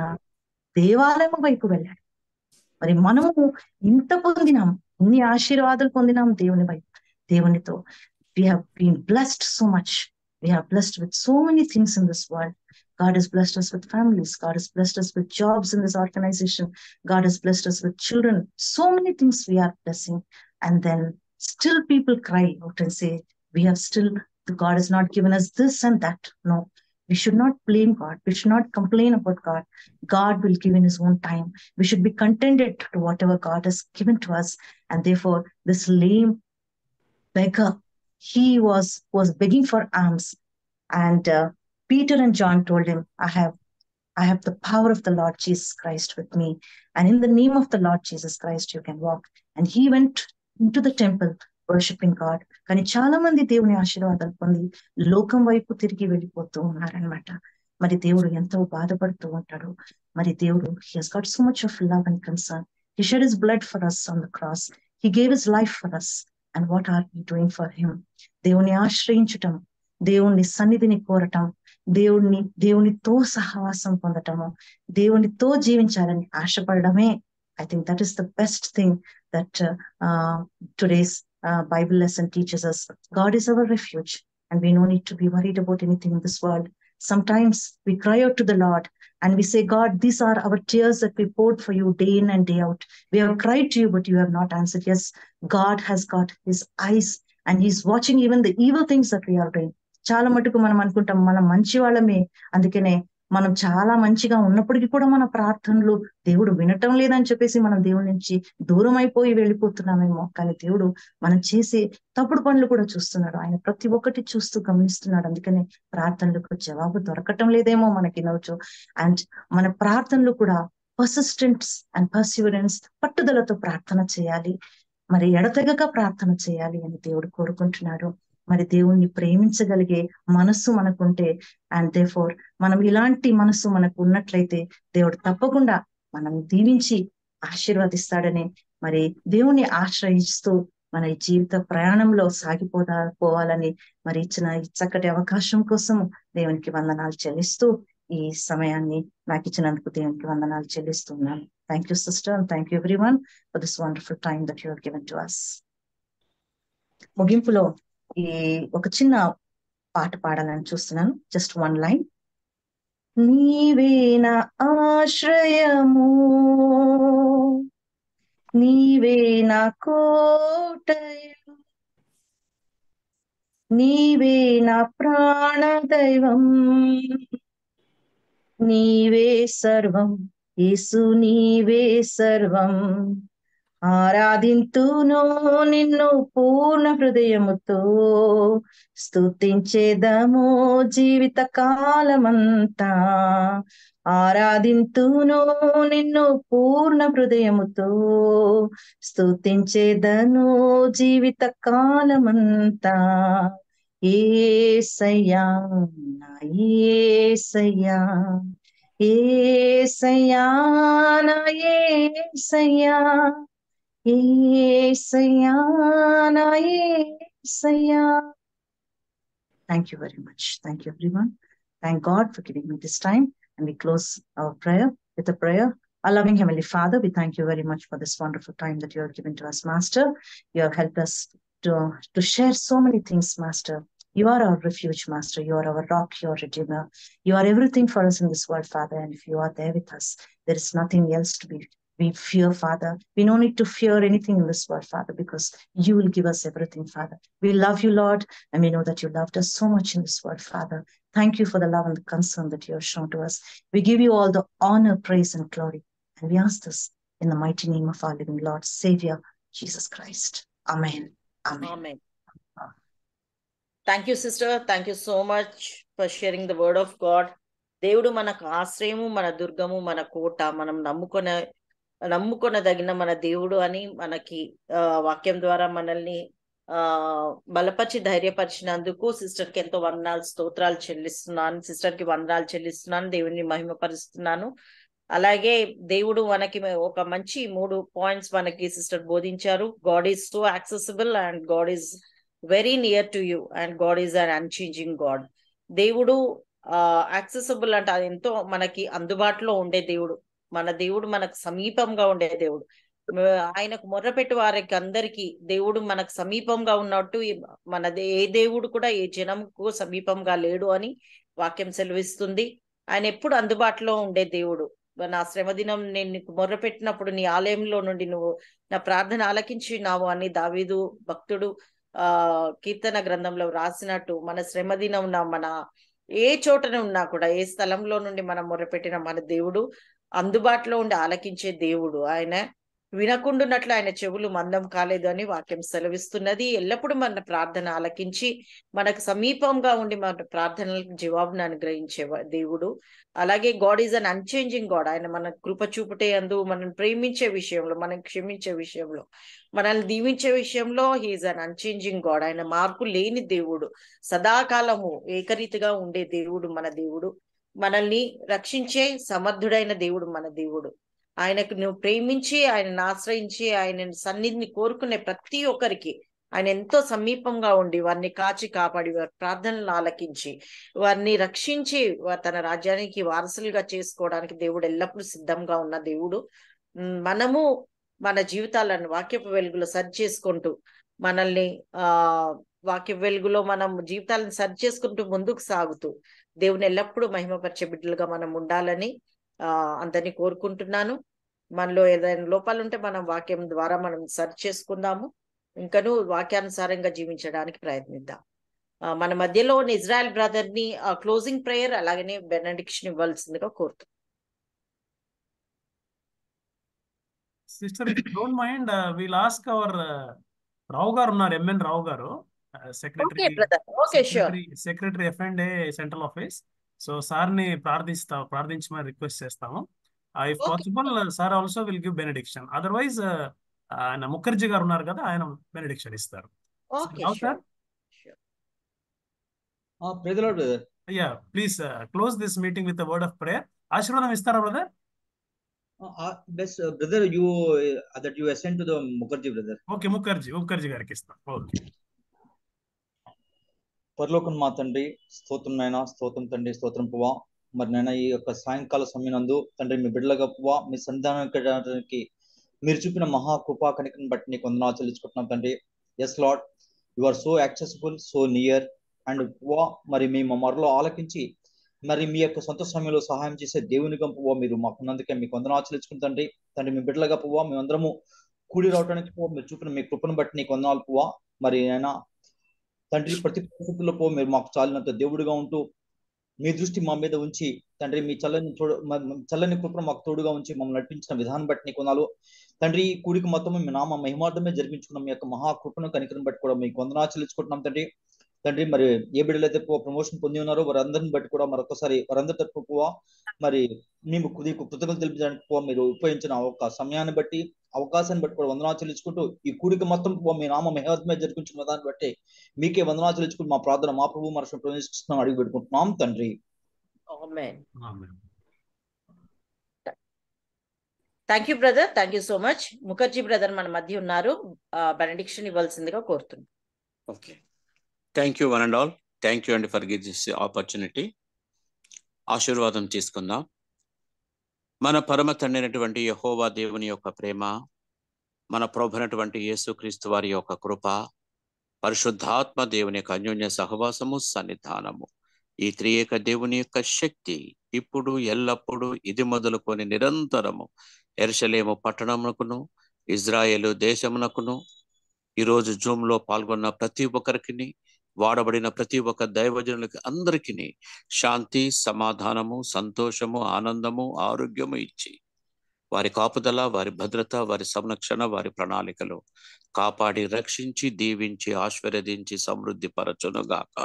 Speaker 5: దేవాలయం వైపు వెళ్ళాడు. మరి మనము ఇంత పొందినాం, ఇన్ని ఆశీర్వాదాలు పొందినాం దేవునితో. We have been blessed so much. We are blessed with so many things in this world. God has blessed us with families. God has blessed us with jobs in this organization. God has blessed us with children. So many things we are blessing. And then still people cry out and say, God has not given us this and that. No, we should not blame God. We should not complain about God. God will give in his own time. We should be contented to whatever God has given to us. And therefore, this lame beggar, he was begging for alms. And Peter and John told him, I have the power of the Lord Jesus Christ with me. And in the name of the Lord Jesus Christ, you can walk. And he went into the temple worshiping God. కానీ చాలా మంది దేవుని ఆశీర్వాదాలు పొంది లోకం వైపు తిరిగి వెళ్ళిపోతూ ఉన్నారనమాట. మరి దేవుడు ఎంతో బాధపడుతూ ఉంటాడు. మరి దేవుడు, he has got so much of love and concern. He shed his blood for us on the cross. He gave his life for us. And what are we doing for him? దేవుని ఆశ్రయించటం, దేవుని సన్నిధిని కోరటం, దేవునితో సహవాసం పొందటము, దేవునితో జీవించాలని ఆశపడమే. I think that is the best thing that today's Bible lesson teaches us. God is our refuge, and we no need to be worried about anything in this world. Sometimes we cry out to the Lord and we say, God, these are our tears that we poured for you day in and day out. We have cried to you, but you have not answered. Yes, God has got his eyes and he's watching even the evil things that we are doing. చాలా మటుకు మనం అనుకుంటాం మనం మంచి వాళ్ళమే, అందుకనే మనం చాలా మంచిగా ఉన్నప్పటికీ కూడా మన ప్రార్థనలు దేవుడు వినటం లేదని చెప్పేసి మనం దేవుడి నుంచి దూరం అయిపోయి వెళ్ళిపోతున్నామేమో. కానీ దేవుడు మనం చేసే తప్పుడు పనులు కూడా చూస్తున్నాడు. ఆయన ప్రతి ఒక్కటి చూస్తూ గమనిస్తున్నాడు. అందుకనే ప్రార్థనలకు జవాబు దొరకటం లేదేమో మనకి నవ్వచ్చు. అండ్ మన ప్రార్థనలు కూడా పర్సిస్టెన్స్ అండ్ పర్సివరెన్స్, పట్టుదలతో ప్రార్థన చేయాలి, మరి ఎడతెగక ప్రార్థన చేయాలి అని దేవుడు కోరుకుంటున్నాడు. మరి దేవుణ్ణి ప్రేమించగలిగే మనస్సు మనకుంటే, అండ్ దేర్ఫోర్ మనం ఇలాంటి మనస్సు మనకు ఉన్నట్లయితే దేవుడు తప్పకుండా మనం దీవించి ఆశీర్వదిస్తాడని, మరి దేవుణ్ణి ఆశ్రయిస్తూ మన ఈ జీవిత ప్రయాణంలో పోవాలని మరి ఇచ్చిన ఈ చక్కటి అవకాశం కోసం దేవునికి వందనాలు చెల్లిస్తూ ఈ సమయాన్ని నాకు ఇచ్చినందుకు దేవునికి వందనాలు చెల్లిస్తున్నాను. Thank you sister, and thank you everyone for this wonderful time that you have given to us. ముగింపులో ఈ ఒక చిన్న పాట పాడాలని చూస్తున్నాను. Just one line. నీవే నా ఆశ్రయము, నీవే నా కోటయు, నీవే నా ప్రాణ దైవం, నీవే సర్వం యేసు, నీవే సర్వం. ఆరాధింతును నిన్ను పూర్ణ హృదయముతో, స్తుతించేదము జీవిత కాలమంతా. ఆరాధింతును నిన్ను పూర్ణ హృదయముతో, స్తుతించేదను జీవిత కాలమంతా. యేసయ్యా నా యేసయ్యా, యేసయ్యా నా యేసయ్యా, యేసయ్యా నా యేసయ్యా. Thank you very much. Thank you, everyone. Thank God for giving me this time. And we close our prayer with a prayer. Our loving Heavenly Father, we thank you very much for this wonderful time that you have given to us, Master. You have helped us to share so many things, Master. You are our refuge, Master. You are our rock, your Redeemer. You are everything for us in this world, Father. And if you are there with us, there is nothing else to we fear, Father. We no need to fear anything in this world, Father, because you will give us everything, Father. We love you, Lord, and we know that you loved us so much in this world, Father. Thank you for the love and the concern that you have shown to us. We give you all the honor, praise, and glory. And we ask this in the mighty name of our living Lord, Savior, Jesus Christ. Amen. Amen.
Speaker 1: Amen. Thank you, sister. Thank you so much for sharing the word of God. దేవుడు మనకు ఆశ్రయము, మన దుర్గము, మన కోట, మనం నమ్ముకొనదగిన మన దేవుడు అని మనకి వాక్యం ద్వారా మనల్ని బలపరిచి ధైర్యపరిచినందుకు సిస్టర్ కి ఎంతో వందనాలు, స్తోత్రాలు చెల్లిస్తున్నాను. సిస్టర్ కి వందనాలు చెల్లిస్తున్నాను, దేవుని మహిమపరుస్తున్నాను. అలాగే దేవుడు మనకి ఒక మంచి 3 పాయింట్స్ మనకి సిస్టర్ బోధించారు. God is so accessible and God is very near to you and God is un unchanging God. దేవుడు యాక్సెసిబుల్ అంటే అది ఎంతో మనకి అందుబాటులో ఉండే దేవుడు. మన దేవుడు మనకు సమీపంగా ఉండే దేవుడు. ఆయనకు మొర్రపెట్టి వారికి అందరికీ దేవుడు మనకు సమీపంగా ఉన్నట్టు మన ఏ దేవుడు కూడా ఏ జనంకు సమీపంగా లేడు అని వాక్యం సెలవిస్తుంది. ఆయన ఎప్పుడు అందుబాటులో ఉండే దేవుడు. నా శ్రమ దినం నేను నీకు మొర్రపెట్టినప్పుడు నీ ఆలయంలో నుండి నువ్వు నా ప్రార్థన ఆలకించినావు అని దావీదు భక్తుడు కీర్తన గ్రంథంలో రాసినట్టు, మన శ్రమ దినం మన ఏ చోటన ఉన్నా కూడా, ఏ స్థలంలో నుండి మనం మొర్రపెట్టిన మన దేవుడు అందుబాటులో ఉండి ఆలకించే దేవుడు. ఆయన వినకుండున్నట్లు ఆయన చెవులు మందం కాలేదు అని వాక్యం సెలవిస్తున్నది. ఎల్లప్పుడూ మన ప్రార్థన ఆలకించి మనకు సమీపంగా ఉండి మన ప్రార్థనలకు జవాబును అనుగ్రహించే దేవుడు. అలాగే God is un unchanging God. ఆయన మన కృప చూపుటే అందు, మనం ప్రేమించే విషయంలో, మనం క్షమించే విషయంలో, మనల్ని దీవించే విషయంలో హీఈస్ అన్ అన్చేంజింగ్ గాడ్. ఆయన మార్పు లేని దేవుడు, సదాకాలము ఏకరీతిగా ఉండే దేవుడు మన దేవుడు. మనల్ని రక్షించే సమర్థుడైన దేవుడు మన దేవుడు. ఆయనకు నువ్వు ప్రేమించి ఆయనను ఆశ్రయించి ఆయన సన్నిధిని కోరుకునే ప్రతి ఒక్కరికి ఆయన ఎంతో సమీపంగా ఉండి వారిని కాచి కాపాడి వారి ప్రార్థనలు ఆలకించి వారిని రక్షించి తన రాజ్యానికి వారసులుగా చేసుకోవడానికి దేవుడు ఎల్లప్పుడూ సిద్ధంగా ఉన్న దేవుడు. మనము మన జీవితాలను వాక్యపు వెలుగులో సరి చేసుకుంటూ, మనల్ని వాక్య వెలుగులో మనం జీవితాలను సరి చేసుకుంటూ ముందుకు సాగుతూ దేవుని ఎల్లప్పుడూ మహిమపరిచే బిడ్డలుగా మనం ఉండాలని అందరినీ కోరుకుంటున్నాను. మనలో ఏదైనా లోపాలు ఉంటే మనం వాక్యం ద్వారా మనం సరి చేసుకుందాము, ఇంకనూ వాక్యానుసారంగా జీవించడానికి ప్రయత్నిద్దాం. మన మధ్యలో ఇజ్రాయెల్ బ్రదర్ ని క్లోజింగ్ ప్రేయర్ అలాగనే బెనడిక్షన్ ఇవ్వాల్సిందిగా కోరుతున్నాం.
Speaker 2: Sister, if you don't mind will ask our Rao garu ఉన్నారు, MN Rao garu, secretary F&A central office. So sir ని ప్రార్థించమని రిక్వెస్ట్ చేస్తాము. If possible sir also will give benediction. Otherwise ఆయన ముఖర్జీ గారు ఉన్నారు కదా, ఆయన బెనడిక్షన్ ఇస్తారు. Please close this meeting with word of prayer. ఆశీర్వాదం ఇస్తారా brother?
Speaker 3: Best brother, that you sent to the Mukherjee brother.
Speaker 2: Okay, Mukherjee గారికి ఇస్తాం. ఓకే.
Speaker 3: పరలోకం మా తండ్రి, స్తోత్రం నాయన, స్తోత్రం తండ్రి, స్తోత్రం పువ్వా. మరి నాయన ఈ యొక్క సాయంకాల సమయనందు తండ్రి మీ బిడ్డలుగా పువ్వా మీ సంధానానికి మీరు చూపిన మహా కృపా కనికను బట్టి నీకు వందనాలు చెల్లించుకుంటున్నాం తండ్రి. Yes Lord, you are so accessible, so near and పువ్వా మరి మీ మరలో ఆలకించి మరి మీ యొక్క సొంత సమయంలో సహాయం చేసే దేవునిగా పువ్వా మీరు మాకున్నందుకే మీకు వందనాలు చెల్లించుకుంటండి. తండ్రి మీ బిడ్డలుగా పువ్వా మేమందరము కూడి రావడానికి పువ్వా మీరు చూపిన మీ కృపను బట్టి నీకు వందనాలు పువ్వా. మరి అయినా తండ్రి ప్రతి పరిస్థితుల్లో మీరు మాకు చాలినంత దేవుడిగా ఉంటూ మీ దృష్టి మా మీద ఉంచి తండ్రి మీ చల్లని కృపను మాకు తోడుగా ఉంచి మమ్మల్ని నడిపించిన విధానం బట్టి నీకు వందనాలు తండ్రి. ఈ కూడిక మొత్తం మీ నామ మహిమార్థమే జరిపించుకున్నాం. మీ యొక్క మహాకృపను కనికరం బట్టి కూడా మీకు వందనాలు చెల్లించుకుంటున్నాం తండ్రి. మరి ఏ బిడ్డలైతే ప్రమోషన్ పొంది ఉన్నారో వారందరిని బట్టి కూడా మరొకసారి వారందరి తరపు మరి మేము కృతజ్ఞతలు తెలిపించడానికి మీరు ఉపయోగించిన ఒక సమయాన్ని బట్టి అవకాశాన్ని బట్టి కూడా వందనాలు చెల్లించుకుంటూ ఈ కూడిక మొత్తం మీ నామ మహిమార్థమే జరిపించుకున్న దాన్ని బట్టి మీకే వందనాలు చెల్లించుకుంటూ మా ప్రార్థన మా ప్రభు మరణ ప్రవేశిస్తున్నాం అడిగి పెట్టుకుంటున్నాం తండ్రి.
Speaker 1: Thank you brother, thank you so much. Mukherjee brother మన మధ్య ఉన్నారు, బెనడిక్షన్ ఇవ్వాల్సిందిగా కోరుతున్నాం.
Speaker 7: Okay, thank you one and all. Thank you అండి ఫర్ దిస్ ఆపర్చునిటీ. ఆశీర్వాదం తీసుకుందాం. మన పరమ తండ్రి అయినటువంటి యెహోవా దేవుని యొక్క ప్రేమ, మన ప్రభునటువంటి యేసుక్రీస్తు వారి యొక్క కృప, పరిశుద్ధాత్మ దేవుని యొక్క అన్యోన్య సహవాసము సన్నిధానము, ఈ త్రియేక దేవుని యొక్క శక్తి ఇప్పుడు ఎల్లప్పుడూ ఇది మొదలుకొని నిరంతరము యెరూషలేము పట్టణమునకును ఇజ్రాయేలు దేశమునకును ఈరోజు జూమ్ లో పాల్గొన్న ప్రతి ఒక్కరికి, వాడబడిన ప్రతి ఒక్క దైవజనులకి అందరికీ శాంతి, సమాధానము, సంతోషము, ఆనందము, ఆరోగ్యము ఇచ్చి వారి కాపుదల, వారి భద్రత, వారి సంరక్షణ, వారి ప్రణాళికలు కాపాడి రక్షించి దీవించి ఆశీర్వదించి సమృద్ధి పరచునుగాక.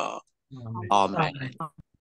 Speaker 7: ఆమేన్.